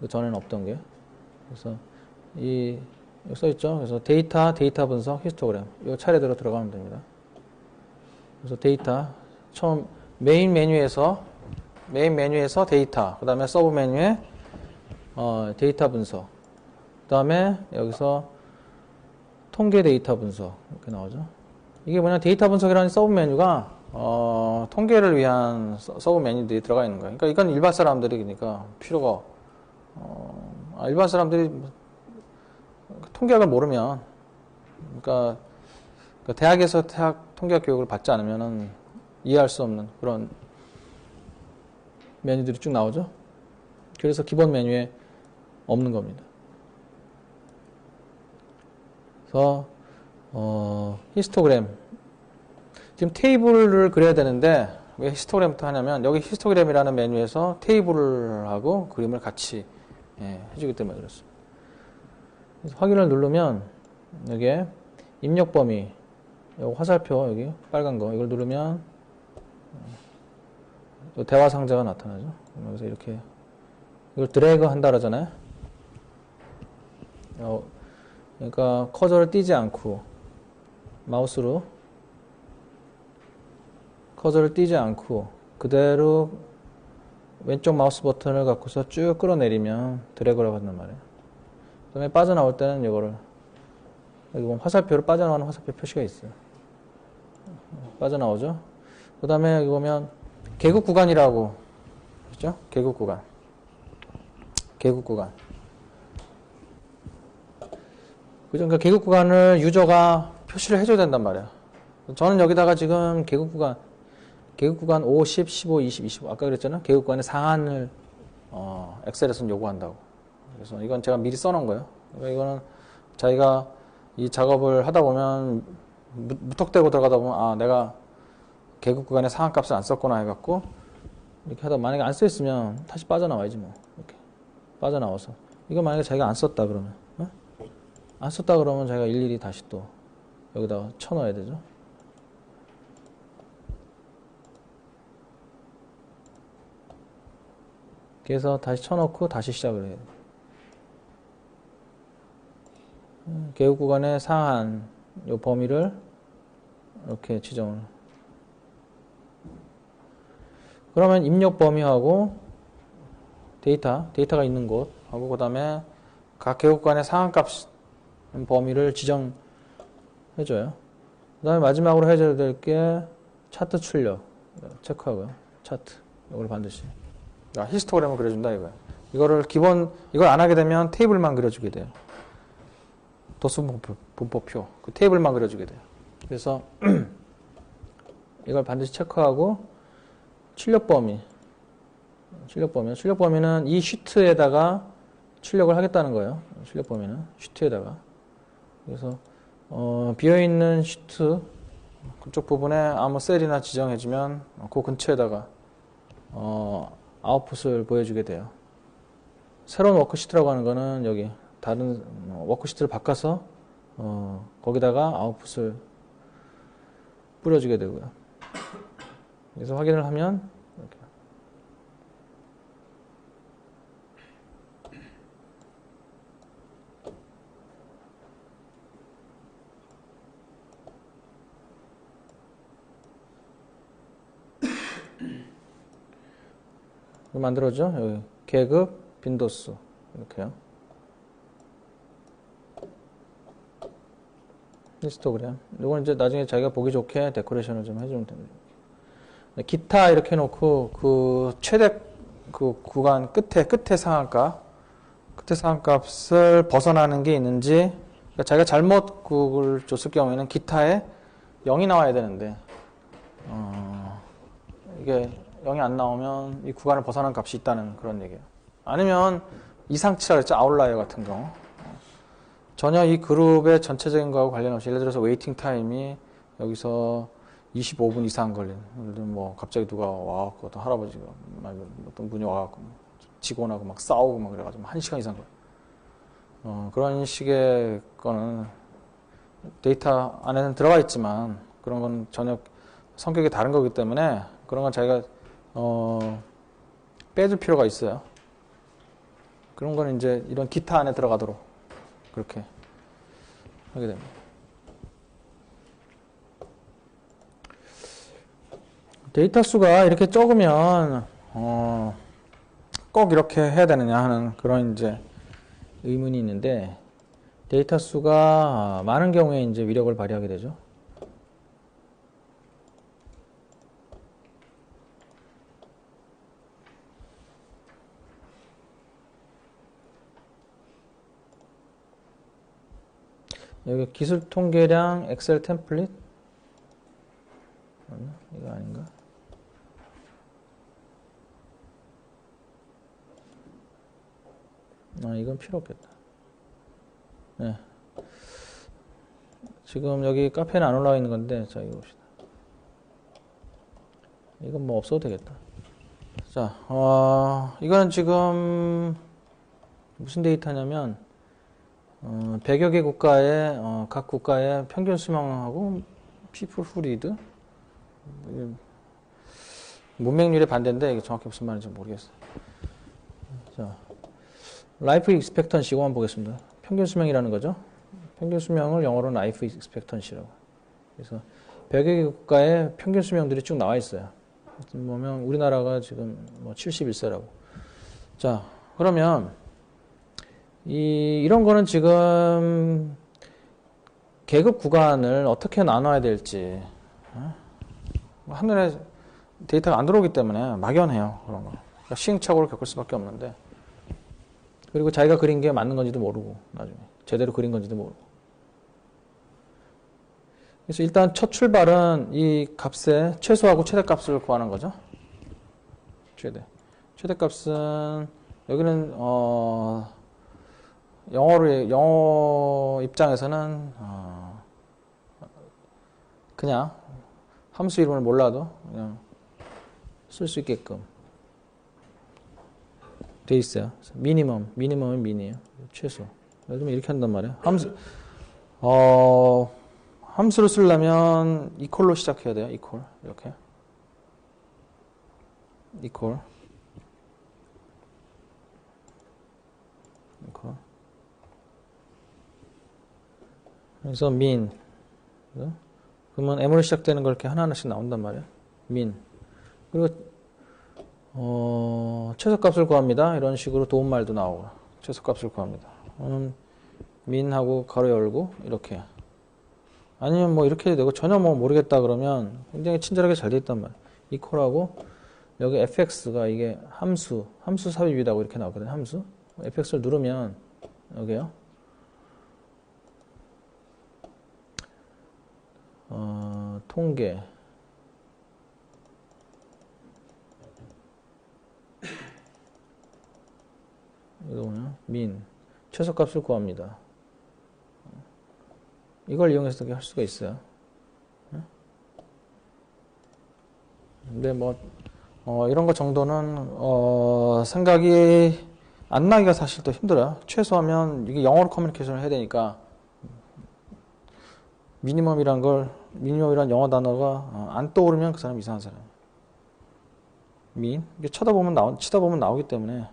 전에는 없던 게. 그래서 여기 써있죠. 그래서 데이터 분석 히스토그램. 이 차례대로 들어가면 됩니다. 그래서 데이터 처음 메인 메뉴에서 데이터, 그 다음에 서브 메뉴에 데이터 분석, 그 다음에 여기서 통계 데이터 분석 이렇게 나오죠. 이게 뭐냐, 데이터 분석이라는 서브 메뉴가 통계를 위한 서브 메뉴들이 들어가 있는 거예요. 그러니까 이건 일반 사람들이니까 필요가 일반 사람들이 통계학을 모르면, 그러니까 대학에서 통계학 교육을 받지 않으면은 이해할 수 없는 그런 메뉴들이 쭉 나오죠. 그래서 기본 메뉴에 없는 겁니다. 그래서 히스토그램, 지금 테이블을 그려야 되는데 왜 히스토그램부터 하냐면 여기 히스토그램이라는 메뉴에서 테이블하고 그림을 같이 해주기 때문에 그렇습니다. 그래서 확인을 누르면 여기에 입력 범위, 여기 화살표 여기 빨간 거 이걸 누르면 대화 상자가 나타나죠. 그래서 이렇게 이걸 드래그 한다 그러잖아요. 그러니까 커서를 띄지 않고 마우스로 커서를 띄지 않고 그대로 왼쪽 마우스 버튼을 갖고서 쭉 끌어내리면 드래그라고 한단 말이에요. 그 다음에 빠져나올 때는 이거를 여기 보면 화살표로 빠져나가는 화살표 표시가 있어요. 빠져나오죠. 그 다음에 여기 보면 개국 구간이라고 그죠? 개국 구간. 그러니까 개국 구간을 유저가 표시를 해줘야 된단 말이에요. 저는 여기다가 지금 개국 구간 5, 10, 15, 20, 25 아까 그랬잖아요. 개국 구간의 상한을 엑셀에서는 요구한다고. 그래서 이건 제가 미리 써놓은 거예요. 그러니까 이거는 자기가 이 작업을 하다 보면 무턱대고 들어가다 보면 내가 개국 구간의 상한값을 안 썼구나 해갖고 이렇게 하다 만약에 안 써있으면 다시 빠져나와야지 뭐. 이렇게 빠져나와서 이거 만약에 자기가 안 썼다 그러면 안 썼다 그러면 자기가 일일이 다시 또 여기다가 쳐넣어야 되죠. 그래서 다시 쳐넣고 다시 시작을 해야 돼요. 개국 구간의 상한 요 범위를 이렇게 지정을. 그러면 입력 범위하고 데이터가 있는 곳하고 그 다음에 각 개국 구간의 상한값 범위를 지정해줘요. 그 다음에 마지막으로 해줘야 될 게 차트 출력 체크하고요. 차트 이걸 반드시 히스토그램을 그려준다 이거예요. 이걸 안 하게 되면 테이블만 그려주게 돼요. 도수 분포표 그 테이블만 그려주게 돼요. 그래서 이걸 반드시 체크하고 출력 범위는 이 시트에다가 출력을 하겠다는 거예요. 출력 범위는 시트에다가. 그래서 비어있는 시트 그쪽 부분에 아무 셀이나 지정해주면 그 근처에다가 아웃풋을 보여주게 돼요. 새로운 워크시트라고 하는 거는 여기 다른 워크시트를 바꿔서 거기다가 아웃풋을 뿌려주게 되고요. 그래서 확인을 하면 이렇게. 만들어져. 여기 계급, 빈도수 이렇게요. 히스토그램. 이건 이제 나중에 자기가 보기 좋게 데코레이션을 좀 해주면 됩니다. 기타 이렇게 해놓고 그 최대 그 구간 끝에 상한값을 벗어나는 게 있는지, 그러니까 자기가 잘못 그걸 줬을 경우에는 기타에 0이 나와야 되는데 이게 0이 안 나오면 이 구간을 벗어난 값이 있다는 그런 얘기예요. 아니면 이상치라 그랬죠. 아웃라이어 같은 경우. 전혀 이 그룹의 전체적인 거하고 관련 없이, 예를 들어서 웨이팅 타임이 여기서 25분 이상 걸린, 예를 들면 뭐 갑자기 누가 와갖고 어떤 할아버지가 막 어떤 분이 와갖고 직원하고 막 싸우고 막 그래가지고 1시간 이상 걸려. 그런 식의 거는 데이터 안에는 들어가 있지만 그런 건 전혀 성격이 다른 거기 때문에 그런 건 자기가 빼줄 필요가 있어요. 그런 거는 이제 이런 기타 안에 들어가도록 그렇게 하게 됩니다. 데이터 수가 이렇게 적으면 꼭 이렇게 해야 되느냐 하는 그런 이제 의문이 있는데, 데이터 수가 많은 경우에 이제 위력을 발휘하게 되죠. 여기 기술 통계량 엑셀 템플릿 이거 아닌가? 이건 필요 없겠다. 네. 지금 여기 카페는 안 올라와 있는 건데, 자, 이거 봅시다. 이건 뭐 없어도 되겠다. 자, 이거는 지금 무슨 데이터냐면, 100여 개 국가의, 각 국가의 평균 수명하고, people who read. 문맹률의 반대인데, 이게 정확히 무슨 말인지 모르겠어요. 자, 라이프 익스펙턴시고 한번 보겠습니다. 평균 수명이라는 거죠. 평균 수명을 영어로는 라이프 익스펙턴시라고. 그래서 100여 개 국가의 평균 수명들이 쭉 나와 있어요. 보면 우리나라가 지금 뭐 71세라고. 자, 그러면 이런 거는 지금 계급 구간을 어떻게 나눠야 될지, 한눈에 데이터가 안 들어오기 때문에 막연해요. 그런 거. 그러니까 시행착오를 겪을 수밖에 없는데, 그리고 자기가 그린 게 맞는 건지도 모르고, 나중에 제대로 그린 건지도 모르고. 그래서 일단 첫 출발은 이 값의 최소하고 최대값을 구하는 거죠. 최대값은 여기는 영어 입장에서는 그냥 함수 이름을 몰라도 그냥 쓸 수 있게끔 돼 있어요. 미니멈은 민이에요. 최소. 예를 들면 이렇게 한단 말이에요. 함수를 쓰려면 이퀄로 시작해야 돼요. 이퀄. 이렇게. 이퀄. 그래서 min. 그러면 m으로 시작되는 걸 이렇게 하나하나씩 나온단 말이에요. min. 그리고 최소값을 구합니다. 이런 식으로 도움말도 나오고 최소값을 구합니다. min하고 가로 열고 이렇게. 아니면 뭐 이렇게 해도 되고, 전혀 뭐 모르겠다 그러면 굉장히 친절하게 잘 돼 있단 말이에요. 이퀄하고 여기 fx가 이게 함수 삽입이라고 이렇게 나오거든요. 함수. fx를 누르면 여기요. 통계. 이거 뭐냐? min. 최소값을 구합니다. 이걸 이용해서 할 수가 있어요. 근데 뭐 이런 거 정도는 생각이 안 나기가 사실 더 힘들어요. 최소하면 이게 영어로 커뮤니케이션을 해야 되니까 미니멈이란 영어 단어가 안 떠오르면 그 사람 이상한 사람. 이게 치다 보면 나오기 때문에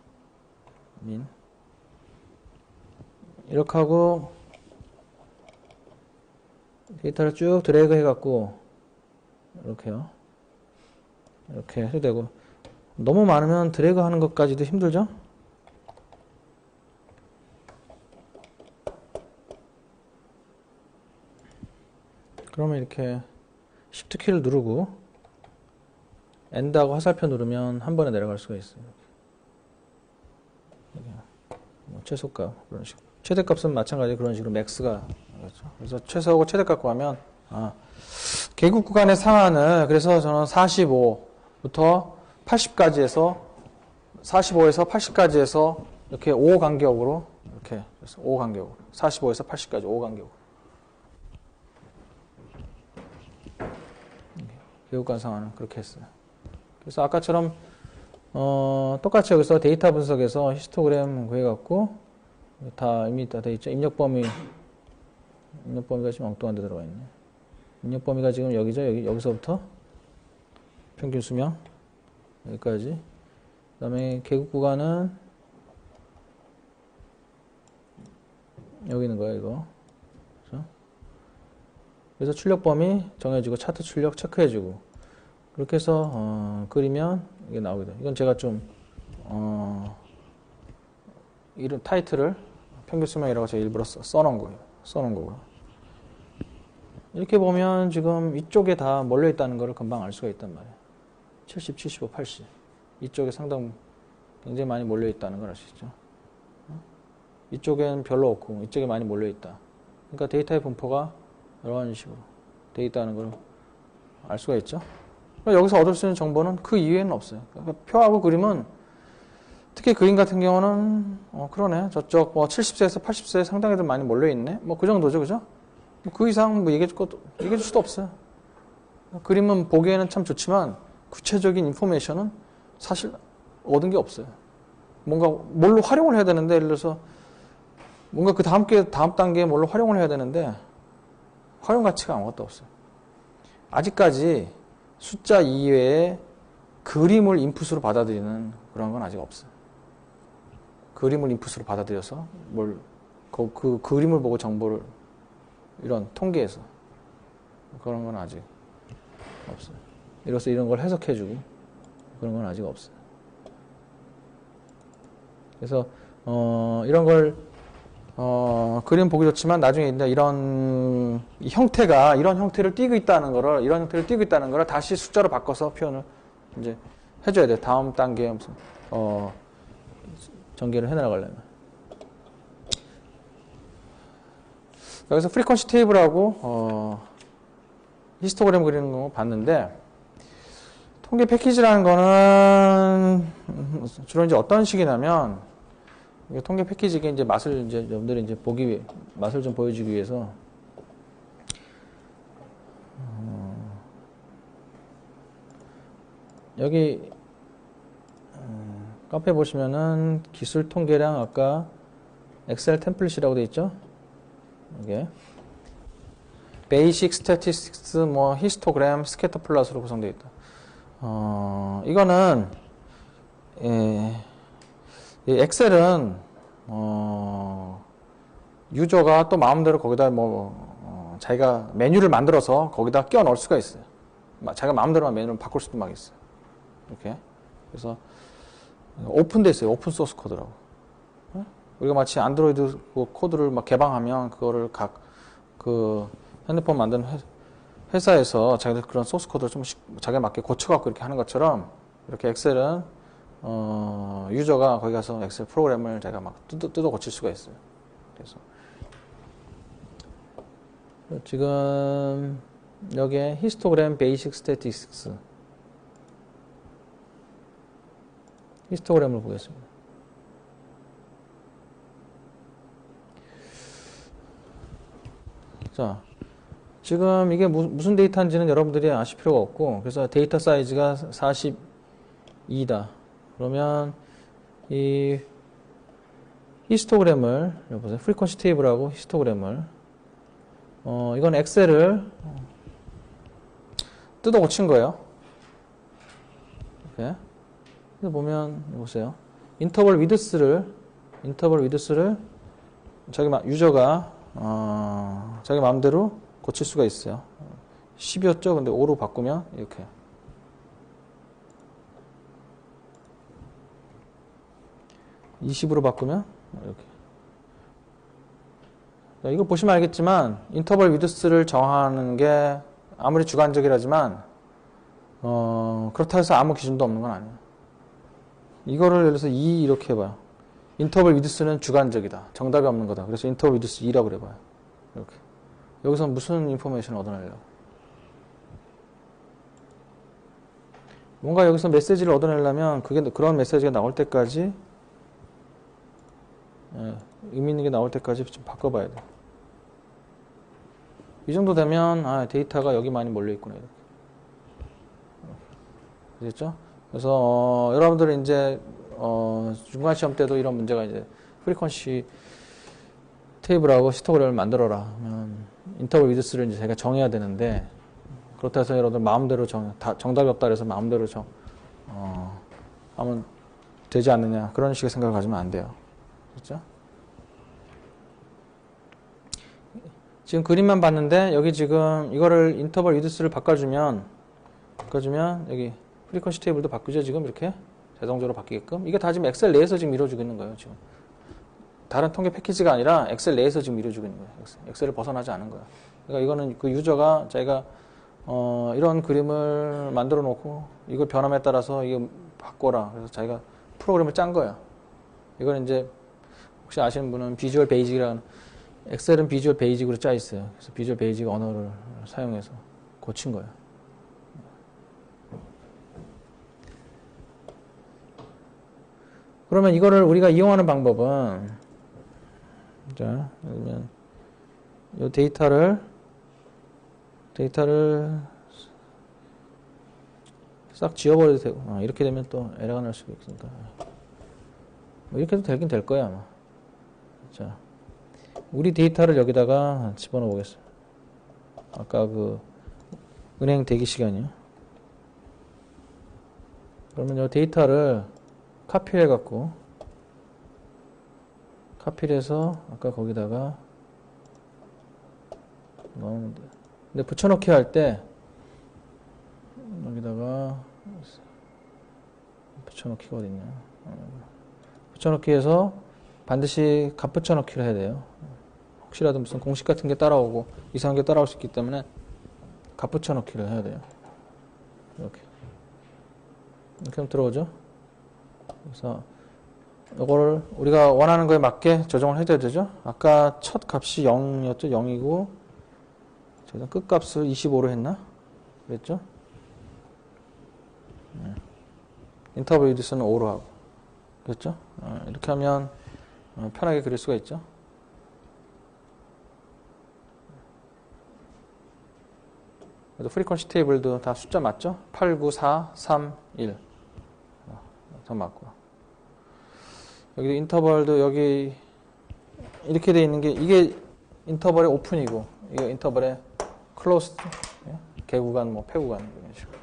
이렇게 하고 데이터를 쭉 드래그 해갖고 이렇게요. 이렇게 해도 되고 너무 많으면 드래그 하는 것까지도 힘들죠? 그러면 이렇게 Shift 키를 누르고 엔드하고 화살표 누르면 한 번에 내려갈 수가 있어요. 뭐 최소값 그런 식으로. 최대값은 마찬가지 그런 식으로 맥스가 그렇죠. 그래서 최소하고 최대값 구하면 계급 구간의 상한을 그래서 저는 45부터 80까지 해서 45에서 80까지 해서 이렇게 5 간격으로 이렇게 그래서 5 간격으로 45에서 80까지 5 간격으로 계급 구간 상한은 그렇게 했어요. 그래서 아까처럼 똑같이 여기서 데이터 분석에서 히스토그램 구해갖고 다 이미 다 돼 있죠. 입력 범위가 지금 엉뚱한 데 들어가 있네. 입력 범위가 지금 여기죠. 여기서부터 평균 수명 여기까지. 그 다음에 계급 구간은 여기 있는 거야 이거. 그렇죠? 그래서 출력 범위 정해지고 차트 출력 체크해주고 그렇게 해서 그리면 이게 나오게 돼. 이건 제가 좀 이름 타이틀을 평균 수명이라고 제가 일부러 써놓은 거고요. 이렇게 보면 지금 이쪽에 다 몰려 있다는 것을 금방 알 수가 있단 말이에요. 70, 75, 80 이쪽에 상당 굉장히 많이 몰려 있다는 걸 알 수 있죠. 이쪽엔 별로 없고 이쪽에 많이 몰려 있다. 그러니까 데이터의 분포가 이런 식으로 돼 있다는 걸 알 수가 있죠. 여기서 얻을 수 있는 정보는 그 이외에는 없어요. 그러니까 표하고 그림은 특히 그림 같은 경우는 그러네. 저쪽 뭐 70세에서 80세에 상당히들 많이 몰려 있네. 뭐 그 정도죠, 그죠? 그 이상 뭐 얘기해 줄 수도 없어요. 그림은 보기에는 참 좋지만 구체적인 인포메이션은 사실 얻은 게 없어요. 뭔가 뭘로 활용을 해야 되는데 예를 들어서 뭔가 그 다음 단계에 뭘로 활용을 해야 되는데 활용 가치가 아무것도 없어요. 아직까지 숫자 이외에 그림을 인풋으로 받아들이는 그런 건 아직 없어요. 그림을 인풋으로 받아들여서 그 그림을 보고 정보를 이런 통계에서 그런 건 아직 없어요. 이로써 이런 걸 해석해주고 그런 건 아직 없어요. 그래서 이런 걸 그림 보기 좋지만 나중에 이제 이런 형태를 띄고 있다는 거를 다시 숫자로 바꿔서 표현을 이제 해줘야 돼. 다음 단계에 무슨 전개를 해나가려면. 여기서 프리퀀시 테이블하고 히스토그램 그리는 거 봤는데 통계 패키지라는 거는 주로 이제 어떤 식이냐면 통계 패키지가 이제 맛을 이제 여러분들이 이제 맛을 좀 보여주기 위해서 여기 카페 보시면은 기술 통계량 아까 엑셀 템플릿이라고 돼 있죠? 이게 베이식 스태티스틱스 뭐 히스토그램 스캐터 플롯으로 구성되어 있다. 이거는 이 엑셀은 유저가 또 마음대로 거기다 자기가 메뉴를 만들어서 거기다 끼워 넣을 수가 있어요. 자기가 마음대로만 메뉴를 바꿀 수도 막 있어요. 이렇게. 그래서 오픈돼 있어요. 오픈 소스 코드라고. 우리가 마치 안드로이드 코드를 막 개방하면 그거를 그 핸드폰 만드는 회사에서 자기들 그런 소스 코드를 좀씩 자기가 맞게 고쳐갖고 이렇게 하는 것처럼 이렇게 엑셀은 유저가 거기 가서 엑셀 프로그램을 자기가 막 뜯어 고칠 수가 있어요. 그래서 지금 여기에 히스토그램 베이식 스태티스틱스 히스토그램을 보겠습니다. 자, 지금 이게 무슨 데이터인지는 여러분들이 아실 필요가 없고, 그래서 데이터 사이즈가 42다. 그러면 이 히스토그램을, 여보세요. 프리퀀시 테이블하고 히스토그램을, 이건 엑셀을 뜯어 고친 거예요. 이렇게. 그래서 보면, 보세요. 인터벌 위드스를 자기 유저가, 자기 마음대로 고칠 수가 있어요. 10이었죠? 근데 5로 바꾸면 이렇게. (20으로) 바꾸면 이렇게. 이거 보시면 알겠지만 인터벌 위드스를 정하는 게 아무리 주관적이라지만 그렇다 해서 아무 기준도 없는 건 아니에요. 이거를 예를 들어서 2 이렇게 해봐요. 인터벌 위드스는 주관적이다. 정답이 없는 거다. 그래서 인터벌 위드스 2라고 그래봐요. 이렇게. 여기서 무슨 인포메이션을 얻어내려고? 뭔가 여기서 메시지를 얻어내려면 그런 메시지가 나올 때까지, 의미 있는 게 나올 때까지 좀 바꿔봐야 돼. 이 정도 되면 데이터가 여기 많이 몰려 있구나 이렇게. 그렇죠? 그래서 여러분들은 이제 중간 시험 때도 이런 문제가 이제 프리퀀시 테이블하고 히스토그램을 만들어라 하면 인터벌 위드스를 이제 제가 정해야 되는데, 그렇다 해서 여러분들 마음대로 정답이 없다 그래서 마음대로 하면 되지 않느냐, 그런 식의 생각을 가지면 안 돼요. 그렇죠? 지금 그림만 봤는데 여기 지금 이거를 인터벌 위드스를 바꿔주면 여기 프리퀀시 테이블도 바꾸죠. 지금 이렇게 자동적으로 바뀌게끔. 이게 다 지금 엑셀 내에서 지금 이루어지고 있는 거예요. 지금 다른 통계 패키지가 아니라 엑셀 내에서 지금 이루어지고 있는 거예요. 엑셀을 벗어나지 않은 거예요. 그러니까 이거는 그 유저가 자기가 이런 그림을 만들어 놓고 이걸 변함에 따라서 이거 바꿔라. 그래서 자기가 프로그램을 짠 거예요. 이건 이제 혹시 아시는 분은 비주얼 베이직이라는, 엑셀은 비주얼 베이직으로 짜 있어요. 그래서 비주얼 베이직 언어를 사용해서 고친 거예요. 그러면 이거를 우리가 이용하는 방법은, 자, 그러면 이 데이터를 싹 지워버려도 되고, 이렇게 되면 또 에러가 날 수가 있으니까. 뭐 이렇게 해도 되긴 될 거야, 아마. 자, 우리 데이터를 여기다가 집어넣어 보겠습니다. 아까 그 은행 대기 시간이요. 그러면 이 데이터를 카피를 해갖고, 카피를 해서 아까 거기다가 넣으면 돼요. 근데 붙여넣기 할 때 여기다가 붙여넣기가 어딨냐, 붙여넣기 해서 반드시 값 붙여넣기를 해야 돼요. 혹시라도 무슨 공식 같은 게 따라오고 이상한 게 따라올 수 있기 때문에 값 붙여넣기를 해야 돼요. 이렇게 하면 들어오죠. 그래서 이거를 우리가 원하는 거에 맞게 조정을 해줘야 되죠. 아까 첫 값이 0이었죠. 0이고 저희가 끝값을 25로 했나? 그랬죠? 인터벌 위드스는 5로 하고 그랬죠? 이렇게 하면 편하게 그릴 수가 있죠. 그래도 프리퀀시 테이블도 다 숫자 맞죠? 8, 9, 4, 3, 1 다 맞고, 여기도 인터벌도 여기 이렇게 돼 있는 게, 이게 인터벌의 오픈이고 이게 인터벌의 클로스드, 개구간, 뭐 폐구간 이런 식으로.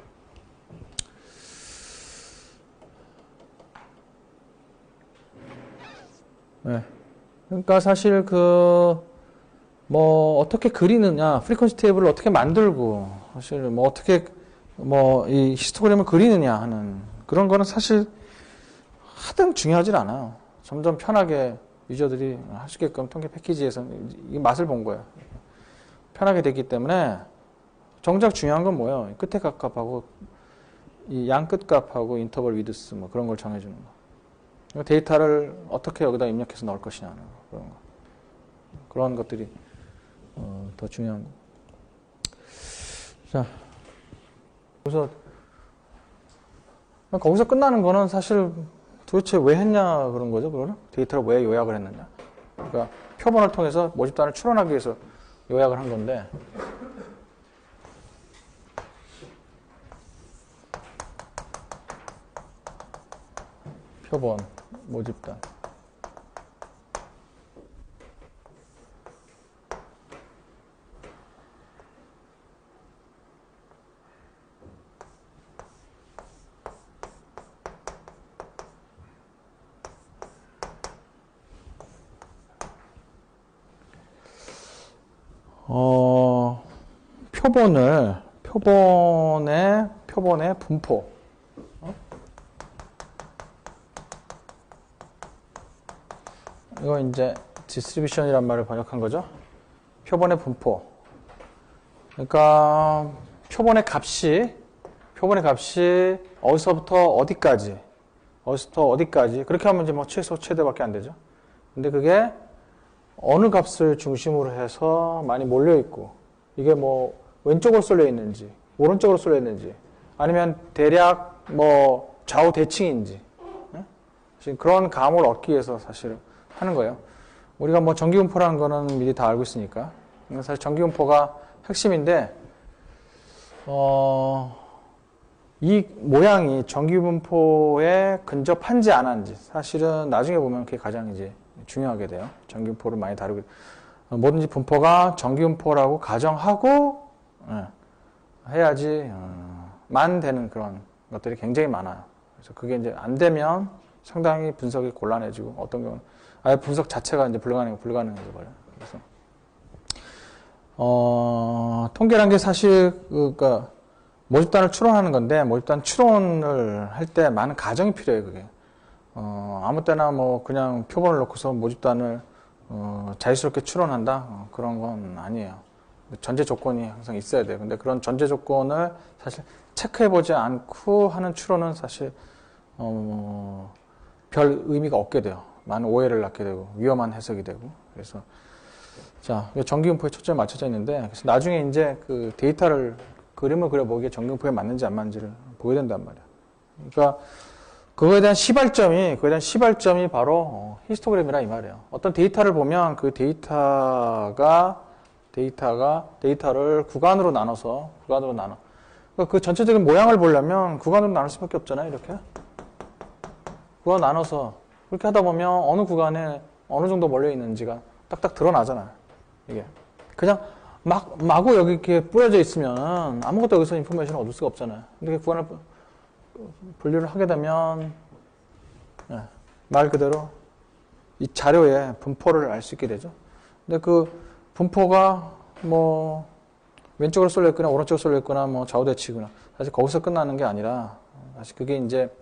네. 그러니까 사실 뭐 어떻게 그리느냐, 프리퀀시 테이블을 어떻게 만들고, 사실 뭐 어떻게 이 히스토그램을 그리느냐 하는 그런 거는 사실 하등 중요하진 않아요. 점점 편하게 유저들이 할 수 있게끔 통계 패키지에서 이 맛을 본 거예요. 편하게 됐기 때문에 정작 중요한 건 뭐예요? 끝에 값하고 이 양 끝값하고 인터벌 위드스 뭐 그런 걸 정해주는 거. 데이터를 어떻게 여기다 입력해서 넣을 것이냐 하는 거, 그런 거. 그런 것들이 더 중요한 거. 자, 그래서 거기서 끝나는 거는 사실 도대체 왜 했냐 그런 거죠. 그거는 데이터를 왜 요약을 했느냐. 그러니까 표본을 통해서 모집단을 추론하기 위해서 요약을 한 건데, 표본, 모집단. 표본의 분포. 이거 이제 distribution이란 말을 번역한 거죠. 표본의 분포. 그러니까 표본의 값이 어디서부터 어디까지 그렇게 하면 이제 뭐 최소 최대밖에 안 되죠. 근데 그게 어느 값을 중심으로 해서 많이 몰려 있고, 이게 뭐 왼쪽으로 쏠려 있는지 오른쪽으로 쏠려 있는지, 아니면 대략 뭐 좌우 대칭인지, 지금 그런 감을 얻기 위해서 사실 하는 거예요. 우리가 뭐 전기분포라는 거는 미리 다 알고 있으니까. 사실 전기분포가 핵심인데, 이 모양이 전기분포에 근접한지 안 한지, 사실은 나중에 보면 그게 가장 이제 중요하게 돼요. 전기분포를 많이 다루게. 뭐든지 분포가 전기분포라고 가정하고 해야지 만 되는 그런 것들이 굉장히 많아요. 그래서 그게 이제 안 되면 상당히 분석이 곤란해지고, 어떤 경우는 아예 분석 자체가 이제 불가능해져 버려요. 그래서 통계란 게 사실 그러니까 모집단을 추론하는 건데, 모집단 추론을 할 때 많은 가정이 필요해요. 그게 아무 때나 뭐 그냥 표본을 놓고서 모집단을 자유스럽게 추론한다, 그런 건 아니에요. 전제 조건이 항상 있어야 돼요. 근데 그런 전제 조건을 사실 체크해보지 않고 하는 추론은 사실 별 의미가 없게 돼요. 많은 오해를 낳게 되고 위험한 해석이 되고. 그래서 자, 전기분포에 초점이 맞춰져 있는데, 그래서 나중에 이제 그 데이터를 그림을 그려보기에 전기분포에 맞는지 안 맞는지를 보게 된단 말이야. 그러니까 그거에 대한 시발점이 바로 히스토그램이라 이 말이에요. 어떤 데이터를 보면 그 데이터를 구간으로 나눠. 그러니까 그 전체적인 모양을 보려면 구간으로 나눌 수밖에 없잖아요. 이렇게 구간 나눠서 그렇게 하다 보면 어느 구간에 어느 정도 몰려 있는지가 딱딱 드러나잖아요. 이게 그냥 마구 여기 이렇게 뿌려져 있으면 아무것도 여기서 인포메이션을 얻을 수가 없잖아요. 근데 그 구간을 분류를 하게 되면 말 그대로 이 자료의 분포를 알 수 있게 되죠. 근데 그 분포가 뭐 왼쪽으로 쏠려 있거나 오른쪽으로 쏠려 있거나 뭐 좌우대치거나, 사실 거기서 끝나는 게 아니라, 사실 그게 이제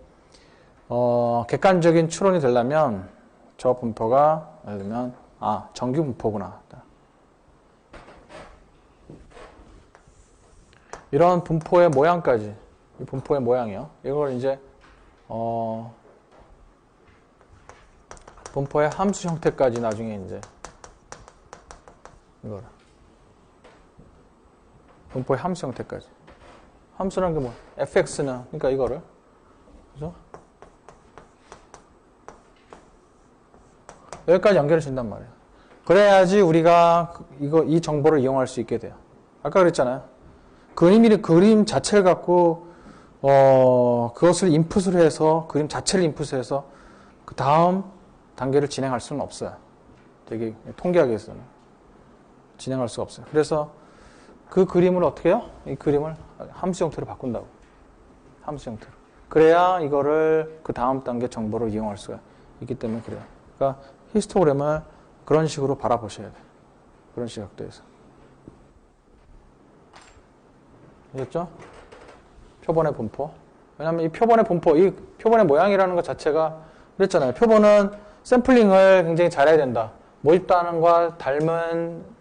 객관적인 추론이 되려면 저 분포가 예를 들면 정규 분포구나, 이런 분포의 모양까지, 이 분포의 모양이요. 이걸 이제 분포의 함수 형태까지 나중에 이제 이거를 분포의 함수 형태까지. 함수라는 게 뭐? fx는, 그러니까 이거를, 그죠? 여기까지 연결해 준단 말이에요. 그래야지 우리가 이 정보를 이용할 수 있게 돼요. 아까 그랬잖아요. 그림 자체를 갖고 그것을 인풋을 해서, 그림 자체를 인풋을 해서 그 다음 단계를 진행할 수는 없어요. 되게 통계학에서는 진행할 수가 없어요. 그래서 그 그림을 어떻게 해요? 이 그림을 함수 형태로 바꾼다고. 함수 형태로. 그래야 이거를 그 다음 단계 정보로 이용할 수가 있기 때문에 그래요. 그러니까 히스토그램을 그런 식으로 바라보셔야 돼요. 그런 시각도에서. 아셨죠? 표본의 분포. 왜냐하면 이 표본의 분포, 이 표본의 모양이라는 것 자체가 그랬잖아요. 표본은 샘플링을 굉장히 잘해야 된다. 모집단과 닮은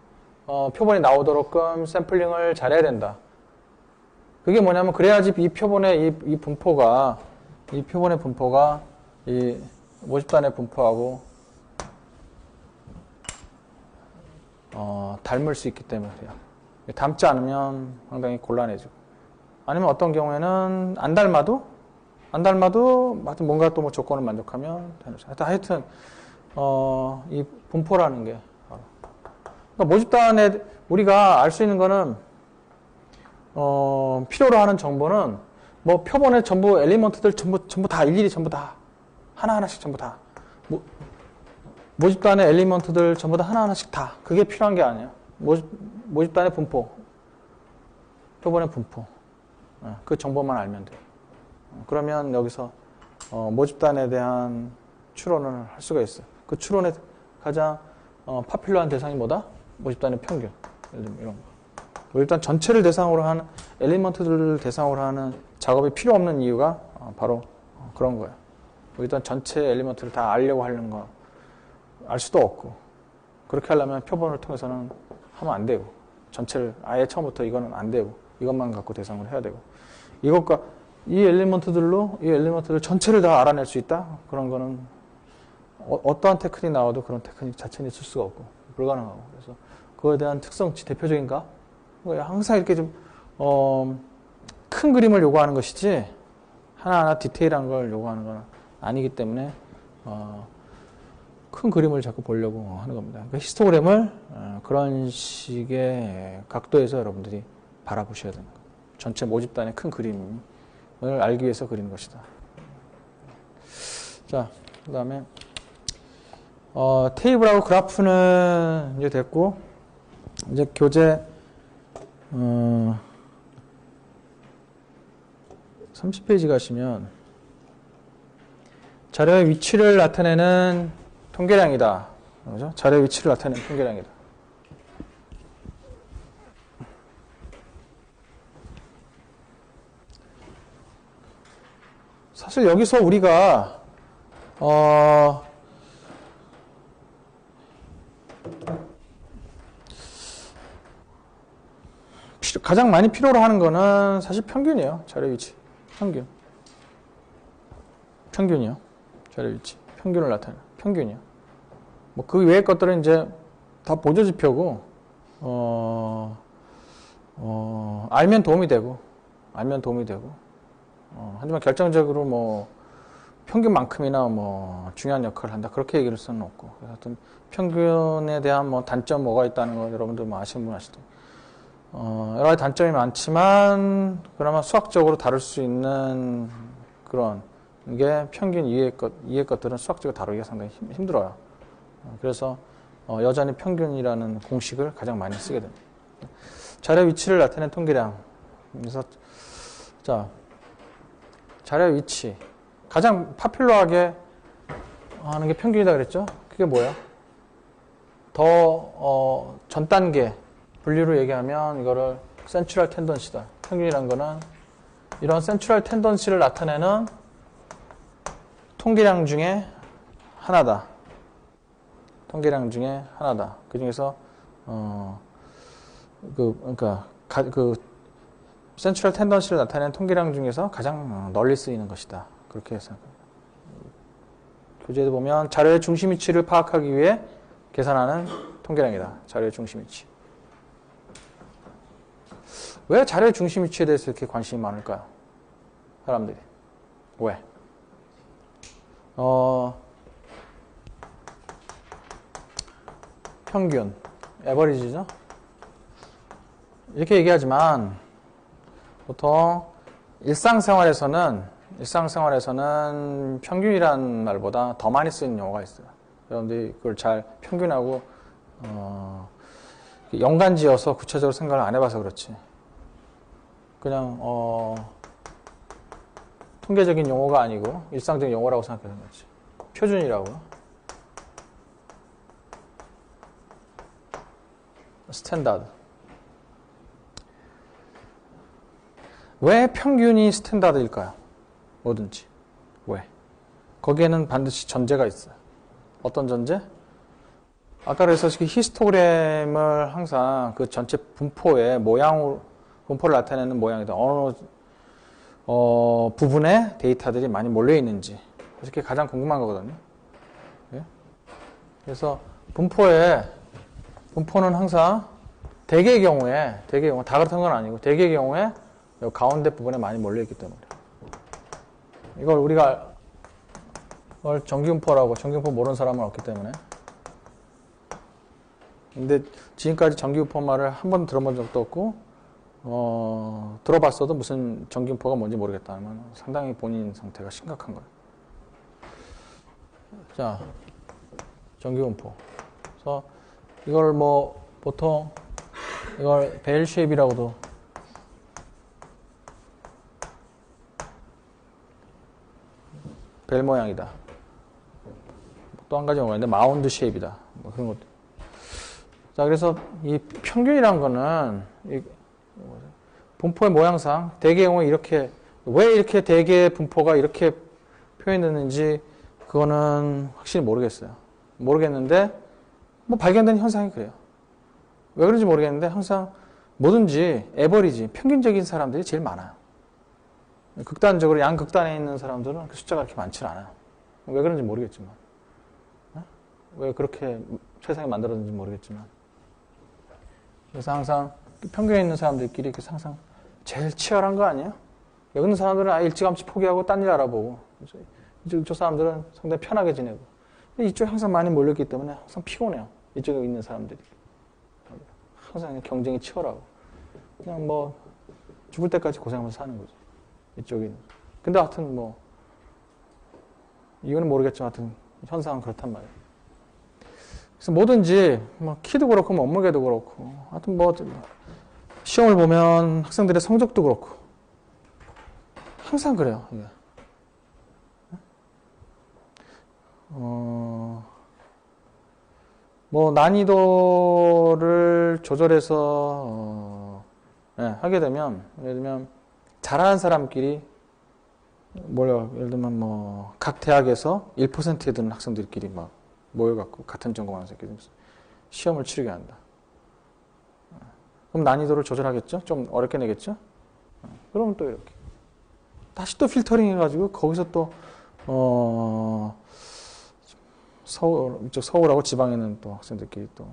표본이 나오도록끔 샘플링을 잘해야 된다. 그게 뭐냐면, 그래야지 이 표본의 이 분포가, 이 표본의 분포가 이 모집단의 분포하고 닮을 수 있기 때문에 그래요. 닮지 않으면 상당히 곤란해지고, 아니면 어떤 경우에는 안 닮아도 뭔가 또 뭐 조건을 만족하면 되는 거죠. 하여튼 이 분포라는 게 그러니까 모집단에 우리가 알 수 있는 거는 필요로 하는 정보는 뭐 표본의 전부 엘리먼트들 전부 다 일일이 전부 다 하나하나씩 전부 다. 모집단의 엘리먼트들 전부 다 하나하나씩 다. 그게 필요한 게 아니에요. 모집단의 분포. 표본의 분포. 그 정보만 알면 돼요. 그러면 여기서 모집단에 대한 추론을 할 수가 있어요. 그 추론의 가장 파퓰러한 대상이 뭐다? 모집단의 평균. 이런 거. 모집단 전체를 대상으로 하는, 엘리먼트들을 대상으로 하는 작업이 필요 없는 이유가 바로 그런 거예요. 모집단 전체 엘리먼트를 다 알려고 하는 거 알 수도 없고, 그렇게 하려면 표본을 통해서는 하면 안 되고, 전체를 아예 처음부터 이거는 안 되고, 이것만 갖고 대상으로 해야 되고, 이것과 이 엘리먼트들 전체를 다 알아낼 수 있다? 그런 거는 어떠한 테크닉이 나와도 그런 테크닉 자체는 있을 수가 없고 불가능하고, 그래서 그거에 대한 특성치 대표적인가? 항상 이렇게 좀 큰 그림을 요구하는 것이지 하나하나 디테일한 걸 요구하는 건 아니기 때문에 큰 그림을 자꾸 보려고 하는 겁니다. 그러니까 히스토그램을 그런 식의 각도에서 여러분들이 바라보셔야 되는 거예요. 전체 모집단의 큰 그림을 알기 위해서 그리는 것이다. 자, 그 다음에 테이블하고 그래프는 이제 됐고, 이제 교재 30페이지 가시면 자료의 위치를 나타내는 통계량이다. 그죠? 자료의 위치를 나타내는 통계량이다. 사실 여기서 우리가 가장 많이 필요로 하는 거는 사실 평균이에요. 자료 위치. 평균이요. 자료 위치. 평균을 나타내는. 평균이요. 뭐 그 외의 것들은 이제 다 보조 지표고, 알면 도움이 되고, 하지만 결정적으로 뭐 평균만큼이나 뭐 중요한 역할을 한다, 그렇게 얘기할 수는 없고, 하여튼 평균에 대한 뭐 단점 뭐가 있다는 거 여러분들 뭐 아시는 분 아시죠? 여러 가지 단점이 많지만 그나마 수학적으로 다룰 수 있는 그런 게 평균 이외의 것들은 수학적으로 다루기가 상당히 힘들어요. 그래서 여전히 평균이라는 공식을 가장 많이 쓰게 됩니다. 자료 위치를 나타낸 통계량. 그래서 자, 자료 위치. 가장 파퓰러하게 하는 게 평균이다 그랬죠? 그게 뭐예요? 더 전 단계 분류로 얘기하면 이거를 센츄럴 텐던시다. 평균이란 거는 이런 센츄럴 텐던시를 나타내는 통계량 중에 하나다. 그 중에서 센츄럴 텐던시를 나타내는 통계량 중에서 가장 널리 쓰이는 것이다. 그렇게 해서 교재에 보면 자료의 중심 위치를 파악하기 위해 계산하는 통계량이다. 자료의 중심 위치. 왜 자료의 중심 위치에 대해서 이렇게 관심이 많을까요? 사람들이. 왜? 평균, 에버리지죠? 이렇게 얘기하지만 보통 일상생활에서는 평균이라는 말보다 더 많이 쓰는 용어가 있어요. 여러분들이 그걸 잘 평균하고 연관 지어서 구체적으로 생각을 안 해봐서 그렇지. 그냥 통계적인 용어가 아니고 일상적인 용어라고 생각해서 그렇지. 표준이라고. 스탠다드. 왜 평균이 스탠다드일까요? 뭐든지. 왜? 거기에는 반드시 전제가 있어요. 어떤 전제? 아까 그래서 히스토그램을 항상 그 전체 분포의 분포를 나타내는 모양이다. 어느 부분에 데이터들이 많이 몰려 있는지. 그게 가장 궁금한 거거든요. 예? 그래서 분포는 항상 대개의 경우에 다 그렇다는 건 아니고 대개의 경우에 가운데 부분에 많이 몰려 있기 때문에 이걸 우리가 정기분포라고, 정기분포 모르는 사람은 없기 때문에. 근데 지금까지 정기분포 말을 한 번도 들어본 적도 없고 들어봤어도 무슨 정기분포가 뭔지 모르겠다면 상당히 본인 상태가 심각한 거예요. 자, 정규분포. 그래서 이걸 뭐 보통 이걸 벨 쉐입이라고도 벨 모양이다. 또 한 가지 모양인데 마운드 쉐입이다. 뭐 그런 것도. 자, 그래서 이 평균이란 거는 이 분포의 모양상 대개의 경우에 이렇게 왜 이렇게 대개 분포가 이렇게 표현됐는지 그거는 확실히 모르겠어요. 모르겠는데 뭐 발견된 현상이 그래요. 왜 그런지 모르겠는데 항상 뭐든지 에버리지 평균적인 사람들이 제일 많아요. 극단적으로 양극단에 있는 사람들은 그 숫자가 그렇게 많지 않아요. 왜 그런지 모르겠지만 왜 그렇게 세상이 만들어졌는지 모르겠지만 그래서 항상 평균에 있는 사람들끼리 그 항상 제일 치열한 거 아니에요? 여기 있는 사람들은 아예 일찌감치 포기하고 딴 일 알아보고 이쪽 사람들은 상당히 편하게 지내고 이쪽에 항상 많이 몰렸기 때문에 항상 피곤해요. 이쪽에 있는 사람들이 항상 경쟁이 치열하고 그냥 뭐 죽을 때까지 고생하면서 사는 거죠. 이쪽이. 근데 하여튼 뭐 이거는 모르겠지만 하여튼 현상은 그렇단 말이에요. 그래서 뭐든지 뭐 키도 그렇고 몸무게도 그렇고 하여튼 뭐 시험을 보면 학생들의 성적도 그렇고 항상 그래요. 이게. 뭐 난이도를 조절해서 하게 되면 예를 들면 잘하는 사람끼리 예를 들면 뭐 각 대학에서 1%에 드는 학생들끼리 막 모여갖고 같은 전공하는 새끼들 시험을 치르게 한다. 그럼 난이도를 조절하겠죠? 좀 어렵게 내겠죠? 그러면 또 이렇게 다시 또 필터링 해가지고 거기서 또 서울하고 지방에 있는 또 학생들끼리 또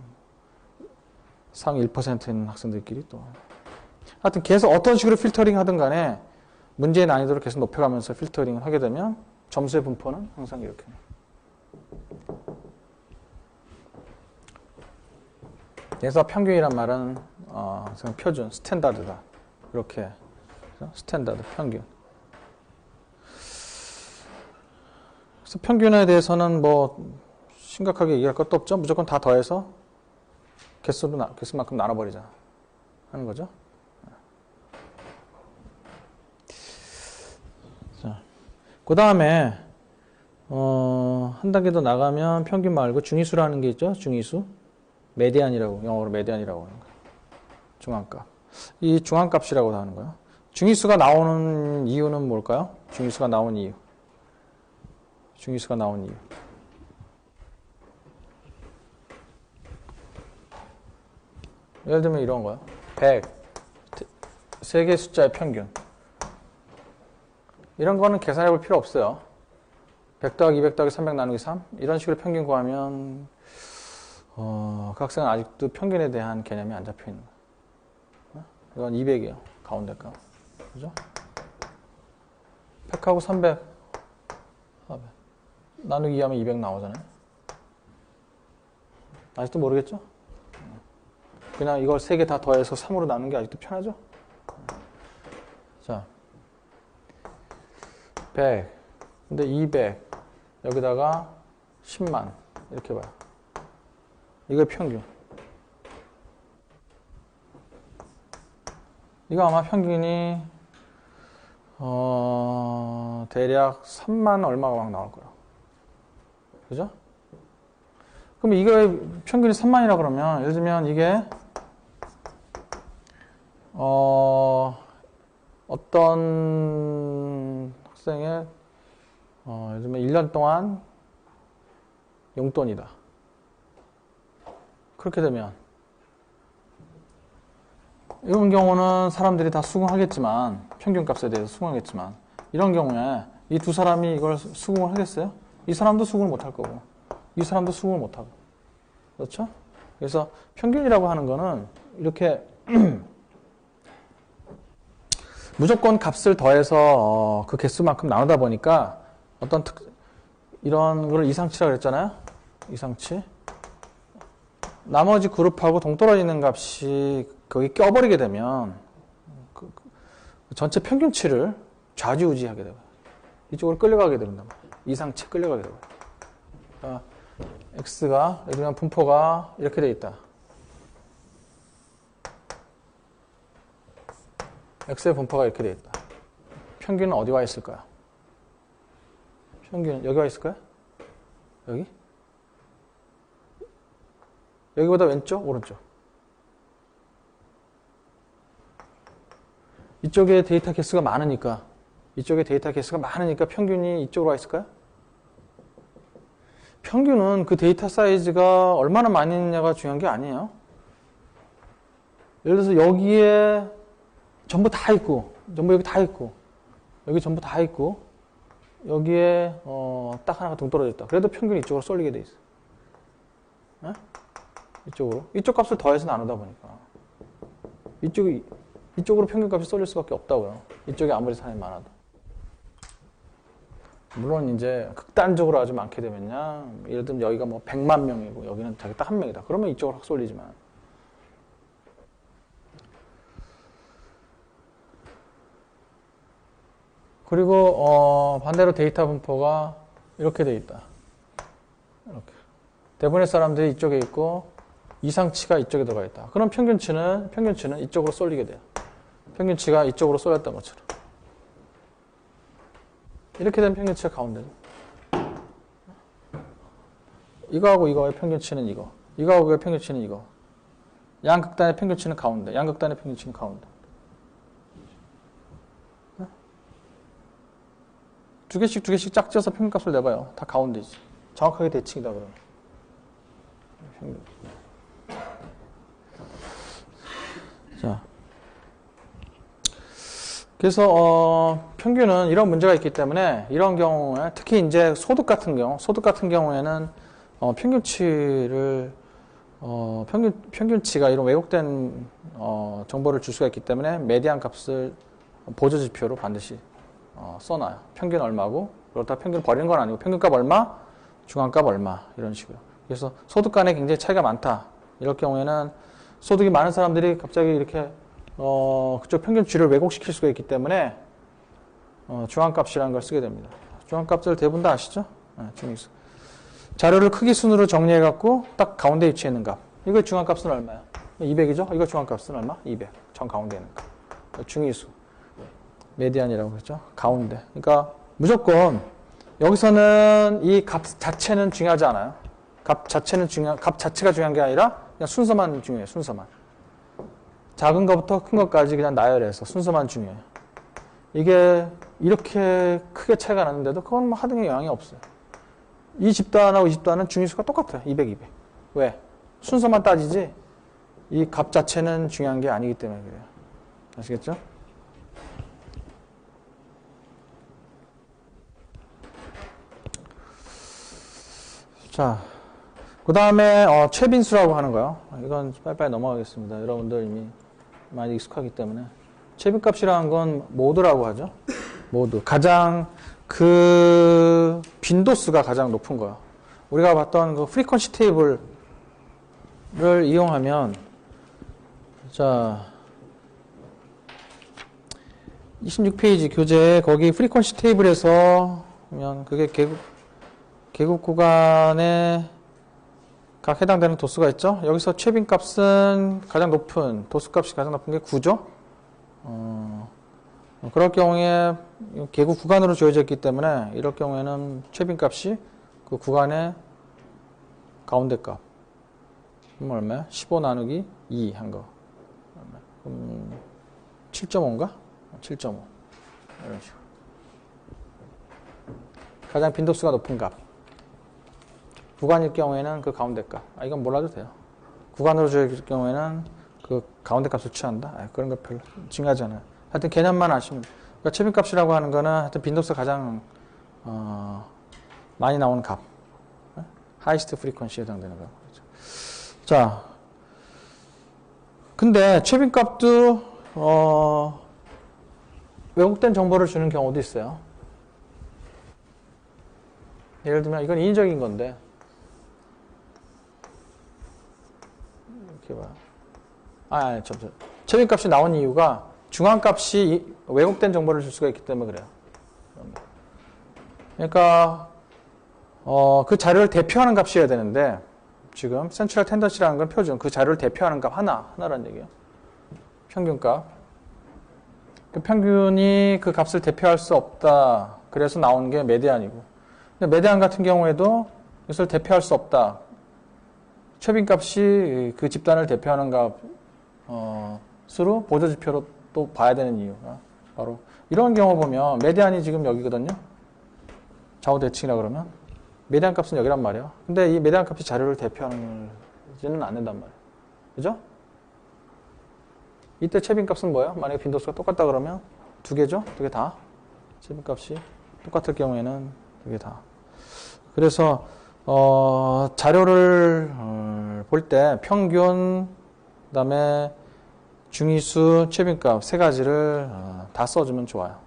상위 1%인 학생들끼리 또 하여튼 계속 어떤 식으로 필터링 하든 간에 문제의 난이도를 계속 높여가면서 필터링을 하게 되면 점수의 분포는 항상 이렇게 그래서 평균이란 말은 표준, 스탠다드다. 이렇게 스탠다드, 평균. 그래서 평균에 대해서는 뭐 심각하게 얘기할 것도 없죠. 무조건 다 더해서 개수만큼 나눠버리자 하는 거죠. 자, 그 다음에 한 단계 더 나가면 평균 말고 중위수라는 게 있죠. 중위수. 메디안이라고, 영어로 메디안이라고 하는 거예요. 중앙값. 이 중앙값이라고 하는 거예요. 중위수가 나오는 이유는 뭘까요? 중위수가 나온 이유. 중위수가 나온 이유. 예를 들면 이런 거요. 100. 세 개의 숫자의 평균. 이런 거는 계산해 볼 필요 없어요. 100 더하기 200 더하기 300 나누기 3. 이런 식으로 평균 구하면 그 학생은 아직도 평균에 대한 개념이 안 잡혀 있는 거예요. 이건 200이에요. 가운데 값. 그죠? 100하고 300. 나누기 하면 200 나오잖아요. 아직도 모르겠죠? 그냥 이걸 3개 다 더해서 3으로 나누는 게 아직도 편하죠? 자. 100. 근데 200. 여기다가 10만. 이렇게 봐요. 이거 평균. 이거 아마 평균이 대략 3만 얼마가 막 나올 거예요. 그죠? 그럼 이거의 평균이 3만이라 그러면 예를 들면 이게 어떤 학생의 예를 들면 1년 동안 용돈이다. 그렇게 되면 이런 경우는 사람들이 다 수긍하겠지만 평균값에 대해서 수긍하겠지만 이런 경우에 이 두 사람이 이걸 수긍을 하겠어요? 이 사람도 수긍을 못할 거고 이 사람도 수긍을 못하고 그렇죠? 그래서 평균이라고 하는 거는 이렇게 무조건 값을 더해서 그 개수만큼 나누다 보니까 어떤 이런 걸 이상치라고 그랬잖아요. 이상치. 나머지 그룹하고 동떨어지는 값이 거기 껴버리게 되면 그 전체 평균치를 좌지우지하게 되고 이쪽으로 끌려가게 된단 말이에요. 이상치 끌려가게 되고 x가, 예를 들면 분포가 이렇게 돼 있다. x의 분포가 이렇게 돼 있다. 평균은 어디 와 있을까요? 평균은 여기 와 있을까요? 여기? 여기보다 왼쪽? 오른쪽? 이쪽에 데이터 개수가 많으니까 평균이 이쪽으로 와 있을까요? 평균은 그 데이터 사이즈가 얼마나 많이 있느냐가 중요한 게 아니에요. 예를 들어서 여기에 전부 다 있고, 여기 전부 다 있고, 여기에 딱 하나가 동떨어져 있다. 그래도 평균이 이쪽으로 쏠리게 돼 있어. 네? 이쪽 값을 더해서 나누다 보니까 이쪽으로 평균 값이 쏠릴 수밖에 없다고요. 이쪽에 아무리 사람이 많아도. 물론 이제 극단적으로 아주 많게 되면요, 예를 들면 여기가 뭐 100만 명이고 여기는 자기 딱 한 명이다. 그러면 이쪽으로 확 쏠리지만. 그리고 반대로 데이터 분포가 이렇게 돼 있다. 이렇게. 대부분의 사람들이 이쪽에 있고 이상치가 이쪽에 들어가 있다. 그럼 평균치는 이쪽으로 쏠리게 돼요. 평균치가 이쪽으로 쏠렸던 것처럼. 이렇게 되면 평균치가 가운데죠. 이거하고 이거의 평균치는 이거. 이거하고 이거의 평균치는 이거. 양극단의 평균치는 가운데. 양극단의 평균치는 가운데. 두 개씩 짝지어서 평균값을 내봐요. 다 가운데지. 정확하게 대칭이다 그러면. 자, 그래서 평균은 이런 문제가 있기 때문에 이런 경우에 특히 이제 소득 같은 경우에는 평균치가 이런 왜곡된 정보를 줄 수가 있기 때문에 메디안 값을 보조 지표로 반드시 써놔요. 평균 얼마고, 그렇다고 평균 버리는 건 아니고 평균값 얼마, 중앙값 얼마 이런 식으로. 그래서 소득 간에 굉장히 차이가 많다. 이럴 경우에는 소득이 많은 사람들이 갑자기 이렇게 그쪽 평균치를 왜곡시킬 수가 있기 때문에 중앙값이라는 걸 쓰게 됩니다. 중앙값들 대부분 다 아시죠? 중위수. 자료를 크기 순으로 정리해갖고 딱 가운데 위치해 있는 값. 이거 중앙값은 얼마야? 200이죠? 이거 중앙값은 얼마? 200. 정 가운데 있는 값. 중위수. 메디안이라고 그랬죠? 가운데. 그러니까 무조건 여기서는 이 값 자체는 중요하지 않아요. 값 자체가 중요한 게 아니라 그냥 순서만 중요해요. 순서만. 작은 것부터 큰 것까지 그냥 나열해서 순서만 중요해요. 이게 이렇게 크게 차이가 나는데도 그건 뭐 하등에 영향이 없어요. 이 집단하고 이 집단은 중위수가 똑같아요. 200, 200. 왜? 순서만 따지지 이 값 자체는 중요한 게 아니기 때문에 그래요. 아시겠죠? 자, 그 다음에 최빈수라고 하는 거요. 이건 빨리빨리 넘어가겠습니다. 여러분들 이미 많이 익숙하기 때문에. 최빈값이라는 건 모드라고 하죠. 모드. 가장 빈도수가 가장 높은 거예요. 우리가 봤던 그 프리퀀시 테이블을 이용하면, 자, 26페이지 교재 거기 프리퀀시 테이블에서 보면 그게 계급 구간에 각 해당되는 도수가 있죠. 여기서 최빈값은 가장 높은, 도수값이 가장 높은 게 9죠. 그럴 경우에 계급 구간으로 주어져 있기 때문에 이럴 경우에는 최빈값이 그 구간의 가운데 값. 그럼 얼마야? 15 나누기 2 한 거. 그럼 7.5인가? 7.5. 이런 식으로. 가장 빈도수가 높은 값. 구간일 경우에는 그 가운데 값. 이건 몰라도 돼요. 구간으로 주어질 경우에는 그 가운데 값을 취한다. 그런 거 별로 중요하지 않아요. 하여튼 개념만 아시면. 그러니까 최빈값이라고 하는 거는 하여튼 빈도수가 가장 많이 나오는 값. 하이스트 프리퀀시에 해당되는 거. 자, 근데 최빈값도 왜곡된 정보를 주는 경우도 있어요. 예를 들면 이건 인위적인 건데 이렇게 봐요. 최빈값이 나온 이유가 중앙값이 왜곡된 정보를 줄 수가 있기 때문에 그래요. 그러니까 그 자료를 대표하는 값이어야 되는데, 지금 센트럴 텐던시라는 건 표준, 그 자료를 대표하는 값 하나라는 얘기예요. 평균값. 그 평균이 그 값을 대표할 수 없다. 그래서 나오는 게 메디안이고. 근데 메디안 같은 경우에도 이것을 대표할 수 없다. 최빈값이 그 집단을 대표하는 값으로 보조지표로 또 봐야 되는 이유가 바로 이런 경우 보면 메디안이 지금 여기거든요. 좌우 대칭이라 그러면 메디안 값은 여기란 말이에요. 근데 이 메디안 값이 자료를 대표하지는 않는단 말이에요. 그죠? 이때 최빈값은 뭐예요? 만약에 빈도수가 똑같다 그러면 두 개죠? 두 개 다. 최빈값이 똑같을 경우에는 두 개 다. 그래서 자료를 볼 때 평균, 그다음에 중위수, 최빈값 세 가지를 다 써주면 좋아요.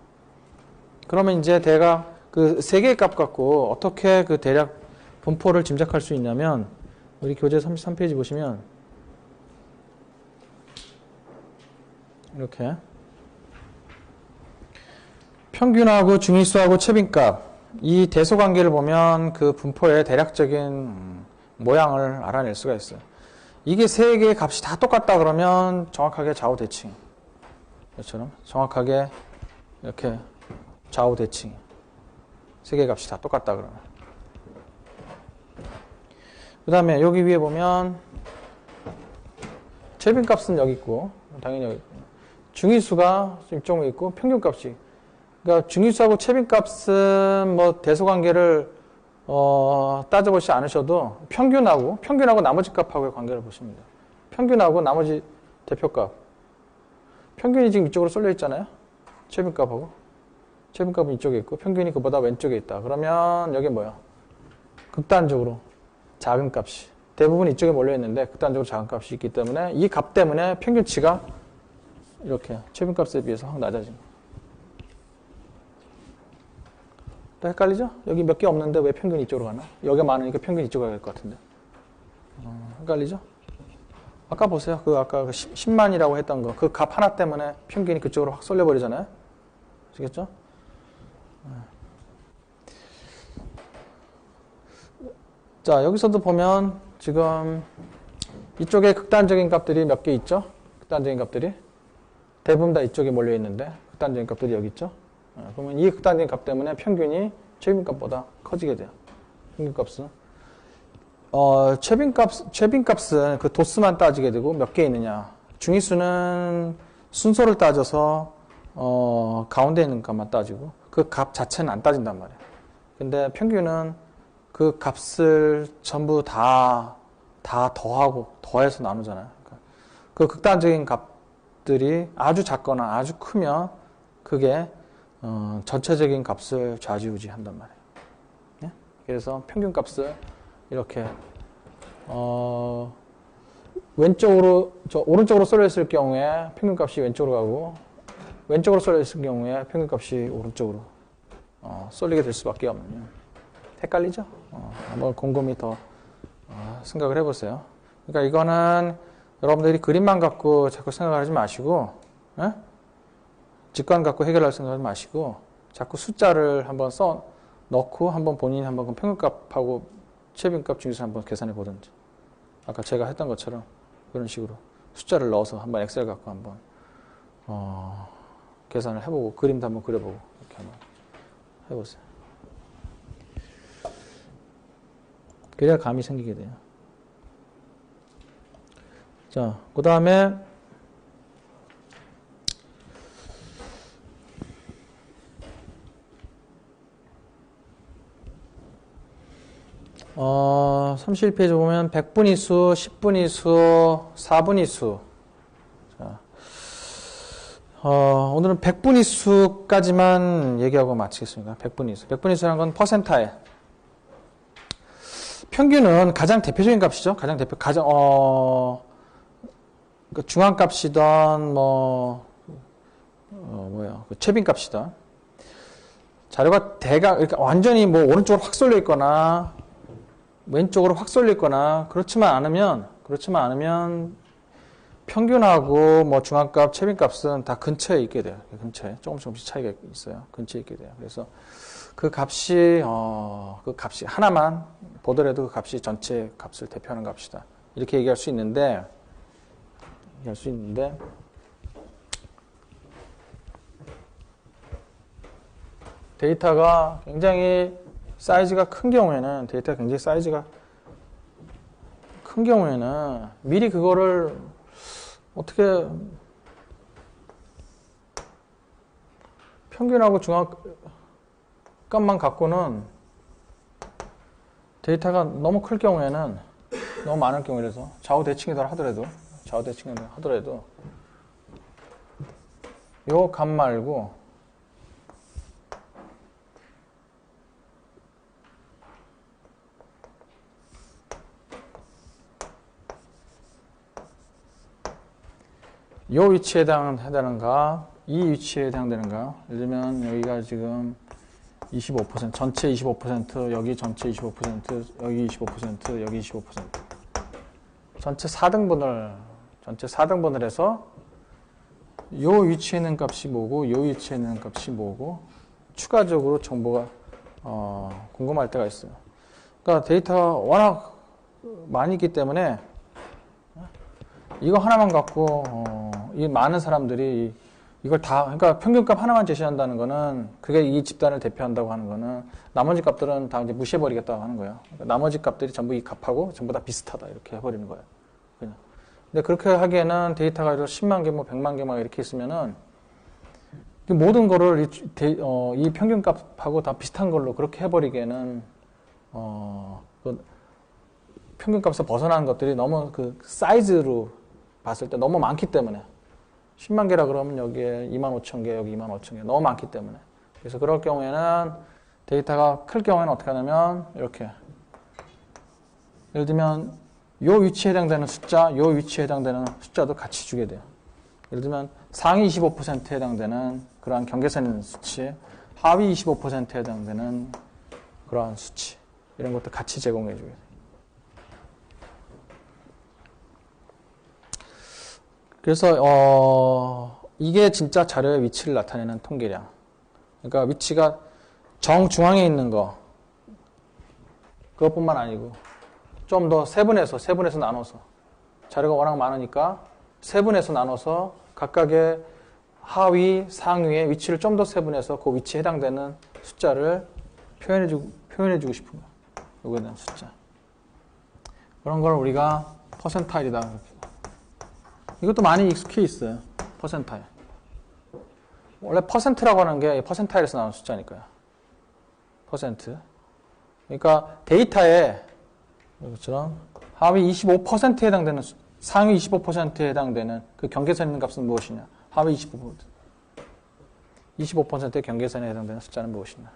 그러면 이제 대략 그 세 개의 값 갖고 어떻게 그 대략 분포를 짐작할 수 있냐면 우리 교재 33페이지 보시면 이렇게 평균하고 중위수하고 최빈값 이 대소 관계를 보면 그 분포의 대략적인 모양을 알아낼 수가 있어요. 이게 세 개의 값이 다 똑같다 그러면 정확하게 좌우 대칭. 이처럼 정확하게 이렇게 좌우 대칭. 세 개의 값이 다 똑같다 그러면. 그 다음에 여기 위에 보면 최빈값은 여기 있고 당연히 여기 있고 중위수가 이쪽에 있고 평균값이 그러니까 중위수하고 최빈값은 뭐 대소관계를 따져보지 않으셔도 평균하고 나머지 값하고의 관계를 보십니다. 평균하고 나머지 대표값 평균이 지금 이쪽으로 쏠려 있잖아요. 최빈값하고 최빈값은 이쪽에 있고 평균이 그보다 왼쪽에 있다. 그러면 여기 뭐야? 극단적으로 작은 값이 대부분 이쪽에 몰려 있는데 극단적으로 작은 값이 있기 때문에 이 값 때문에 평균치가 이렇게 최빈값에 비해서 확 낮아진 거예요. 또 헷갈리죠? 여기 몇 개 없는데 왜 평균이 이쪽으로 가나? 여기가 많으니까 평균이 이쪽으로 갈 것 같은데. 헷갈리죠? 아까 보세요. 아까 10만이라고 했던 거. 그 값 하나 때문에 평균이 그쪽으로 확 쏠려버리잖아요? 아시겠죠? 자, 여기서도 보면 지금 이쪽에 극단적인 값들이 몇 개 있죠? 극단적인 값들이. 대부분 다 이쪽에 몰려 있는데 극단적인 값들이 여기 있죠? 그러면 이 극단적인 값 때문에 평균이 최빈값보다 커지게 돼요. 평균값은. 최빈값은 그 도수만 따지게 되고 몇 개 있느냐. 중위수는 순서를 따져서, 가운데 있는 값만 따지고 그 값 자체는 안 따진단 말이에요. 근데 평균은 그 값을 전부 다 더해서 나누잖아요. 그러니까 그 극단적인 값들이 아주 작거나 아주 크면 그게 전체적인 값을 좌지우지한단 말이에요. 네? 그래서 평균값을 이렇게 오른쪽으로 쏠려 있을 경우에 평균값이 왼쪽으로 가고 왼쪽으로 쏠려 있을 경우에 평균값이 오른쪽으로 쏠리게 될 수밖에 없는. 헷갈리죠? 한번 곰곰이 더 생각을 해보세요. 그러니까 이거는 여러분들이 그림만 갖고 자꾸 생각하지 마시고, 에? 직관 갖고 해결할 생각하지 마시고 자꾸 숫자를 한번 넣고 한번 본인이 한번 그 평균값하고 최빈값 중에서 한번 계산해 보든지 아까 제가 했던 것처럼 그런 식으로 숫자를 넣어서 한번 엑셀 갖고 한번 계산을 해보고 그림도 한번 그려보고 이렇게 한번 해보세요. 그래야 감이 생기게 돼요. 자, 그 다음에 31페이지 보면 100분위수, 10분위수, 4분위수. 자, 오늘은 100분위수까지만 얘기하고 마치겠습니다. 100분위수. 100분위수라는 건 퍼센타일. 평균은 가장 대표적인 값이죠. 그 중앙값이든, 최빈값이든. 자료가 그러니까 완전히 오른쪽으로 확 쏠려 있거나, 왼쪽으로 확 쏠려 있거나, 그렇지만 않으면, 평균하고 중앙값, 최빈값은 다 근처에 있게 돼요. 근처에. 조금씩 차이가 있어요. 근처에 있게 돼요. 그래서 그 값이 하나만 보더라도 그 값이 전체 값을 대표하는 값이다. 이렇게 얘기할 수 있는데 데이터가 굉장히 사이즈가 큰 경우에는 미리 그거를 어떻게 평균하고 중앙값만 갖고는 데이터가 너무 클 경우에는 너무 많을 경우라서 좌우 대칭이더라 하더라도 요 값 말고 요 위치에 해당되는가, 이 위치에 해당되는가. 예를 들면 여기가 지금 25%, 전체 25%, 여기 전체 25%, 여기 25%, 여기 25%. 전체 4등분을 해서 요 위치에 있는 값이 뭐고, 요 위치에 있는 값이 뭐고, 추가적으로 정보가 궁금할 때가 있어요. 그러니까 데이터가 워낙 많이 있기 때문에 이거 하나만 갖고 이 많은 사람들이 이걸 다, 그러니까 평균값 하나만 제시한다는 거는 그게 이 집단을 대표한다고 하는 거는 나머지 값들은 다 이제 무시해버리겠다고 하는 거예요. 그러니까 나머지 값들이 전부 이 값하고 전부 다 비슷하다 이렇게 해버리는 거예요. 그냥. 근데 그렇게 하기에는 데이터가 10만 개, 뭐 100만 개 막 이렇게 있으면은 모든 거를 이 평균값하고 다 비슷한 걸로 그렇게 해버리기에는 그 평균값에서 벗어나는 것들이 너무 그 사이즈로 봤을 때 너무 많기 때문에 10만 개라 그러면 여기에 25,000개, 여기 25,000개 너무 많기 때문에 그래서 그럴 경우에는 데이터가 클 경우에는 어떻게 하냐면 이렇게 예를 들면 요 위치에 해당되는 숫자, 요 위치에 해당되는 숫자도 같이 주게 돼요. 예를 들면 상위 25%에 해당되는 그러한 경계선에 있는 수치, 하위 25%에 해당되는 그러한 수치 이런 것도 같이 제공해 주게 돼요. 그래서 이게 진짜 자료의 위치를 나타내는 통계량. 그러니까 위치가 정중앙에 있는 거 그것뿐만 아니고 좀 더 세분해서 나눠서 자료가 워낙 많으니까 세분해서 나눠서 각각의 하위, 상위의 위치를 좀 더 세분해서 그 위치에 해당되는 숫자를 표현해주고 싶은 거야. 요거에 대한 숫자. 그런 걸 우리가 퍼센타일이다. 이것도 많이 익숙해 있어요. 퍼센타일. 원래 퍼센트라고 하는 게 퍼센타일에서 나오는 숫자니까요. 퍼센트. 그러니까 데이터에 이것처럼 하위 25%에 해당되는 상위 25%에 해당되는 그 경계선에 있는 값은 무엇이냐? 하위 25%. 25%의 경계선에 해당되는 숫자는 무엇이냐?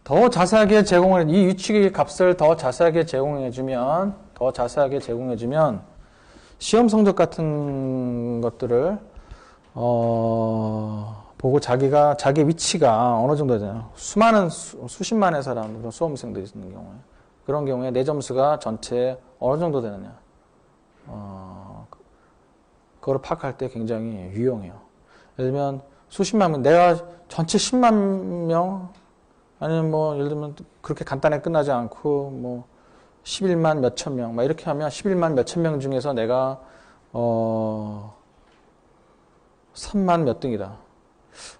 더 자세하게 이 위치 값을 더 자세하게 제공해주면 시험 성적 같은 것들을 보고 자기 위치가 어느 정도 되잖아요. 수십만의 사람, 수험생들이 있는 경우에 그런 경우에 내 점수가 전체에 어느 정도 되느냐 그거를 파악할 때 굉장히 유용해요. 예를 들면 수십만 명, 내가 전체 10만 명 아니면 뭐 예를 들면 그렇게 간단하게 끝나지 않고 뭐 11만 몇천 명 막 이렇게 하면 11만 몇천 명 중에서 내가 3만 몇 등이다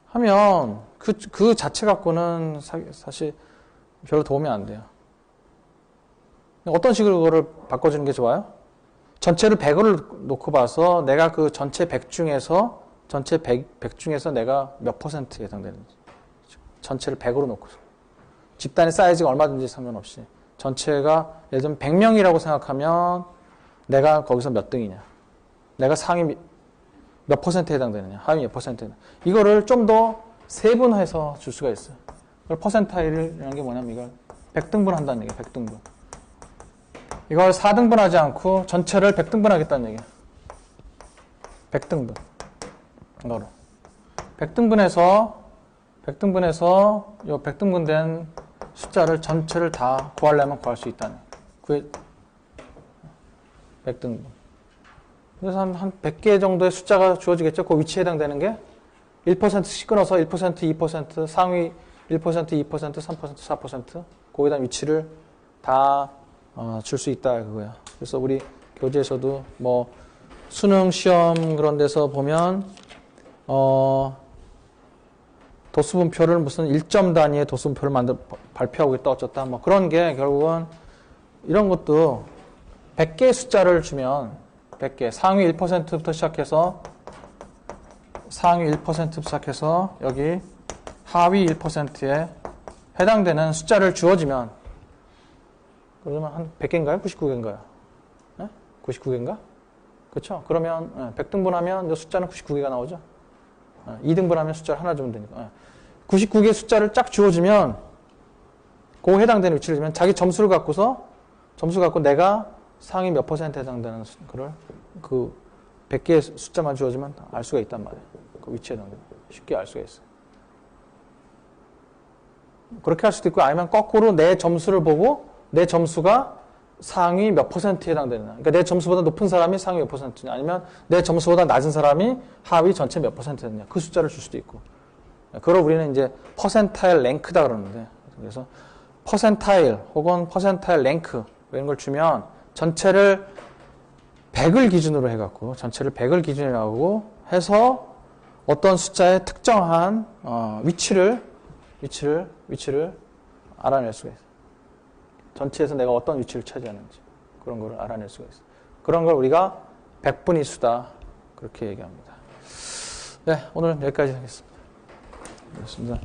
하면 그 자체 갖고는 사실 별로 도움이 안 돼요. 어떤 식으로 그거를 바꿔주는 게 좋아요? 전체를 100을 놓고 봐서 내가 그 전체 100 중에서 내가 몇 퍼센트에 해당되는지 전체를 100으로 놓고서 집단의 사이즈가 얼마든지 상관없이 전체가 예를 들면 100명이라고 생각하면 내가 거기서 몇 등이냐 내가 상위 몇 퍼센트에 해당되느냐 하위 몇 퍼센트에 이거를 좀 더 세분화해서 줄 수가 있어요. 그걸 퍼센타일이라는 게 뭐냐면 이걸 100등분 한다는 얘기예요. 100등분. 이걸 4등분 하지 않고 전체를 100등분 하겠다는 얘기예요. 100등분. 이거로. 100등분해서 이 100등분된 숫자를 전체를 다 구하려면 구할 수 있다는 100등분. 그래서 한 100개 정도의 숫자가 주어지겠죠. 그 위치에 해당되는 게 1%씩 끊어서 1%, 2%, 상위 1%, 2%, 3%, 4% 거기다 위치를 다 줄 수 있다 그거야. 그래서 우리 교재에서도 뭐 수능 시험 그런 데서 보면 도수분표를 무슨 1점 단위의 도수분표를 발표하고 있다 어쩌다 뭐 그런 게 결국은 이런 것도 100개의 숫자를 주면 100개 상위 1%부터 시작해서 여기 하위 1%에 해당되는 숫자를 주어지면 그러면 한 100개인가요? 99개인가요? 네? 99개인가? 그렇죠? 그러면 100등분하면 숫자는 99개가 나오죠. 2등분하면 숫자를 하나 주면 되니까 99개 숫자를 쫙 주어주면 그 해당되는 위치를 주면 자기 점수 갖고 내가 상위 몇 퍼센트 해당되는 거를 그 100개의 숫자만 주어지면 알 수가 있단 말이에요. 그 위치에 해당되는 쉽게 알 수가 있어요. 그렇게 할 수도 있고 아니면 거꾸로 내 점수를 보고 내 점수가 상위 몇 퍼센트에 해당되느냐. 그러니까 내 점수보다 높은 사람이 상위 몇 퍼센트냐. 아니면 내 점수보다 낮은 사람이 하위 전체 몇 퍼센트냐. 그 숫자를 줄 수도 있고. 그걸 우리는 이제 퍼센타일 랭크다 그러는데. 그래서 퍼센타일 혹은 퍼센타일 랭크 이런 걸 주면 전체를 100을 기준으로 해갖고 전체를 100을 기준으로 하고 해서 어떤 숫자의 특정한 위치를 알아낼 수가 있어요. 전체에서 내가 어떤 위치를 차지하는지 그런 걸 알아낼 수가 있어요. 그런 걸 우리가 백분위수다 그렇게 얘기합니다. 네, 오늘 여기까지 하겠습니다. 고맙습니다.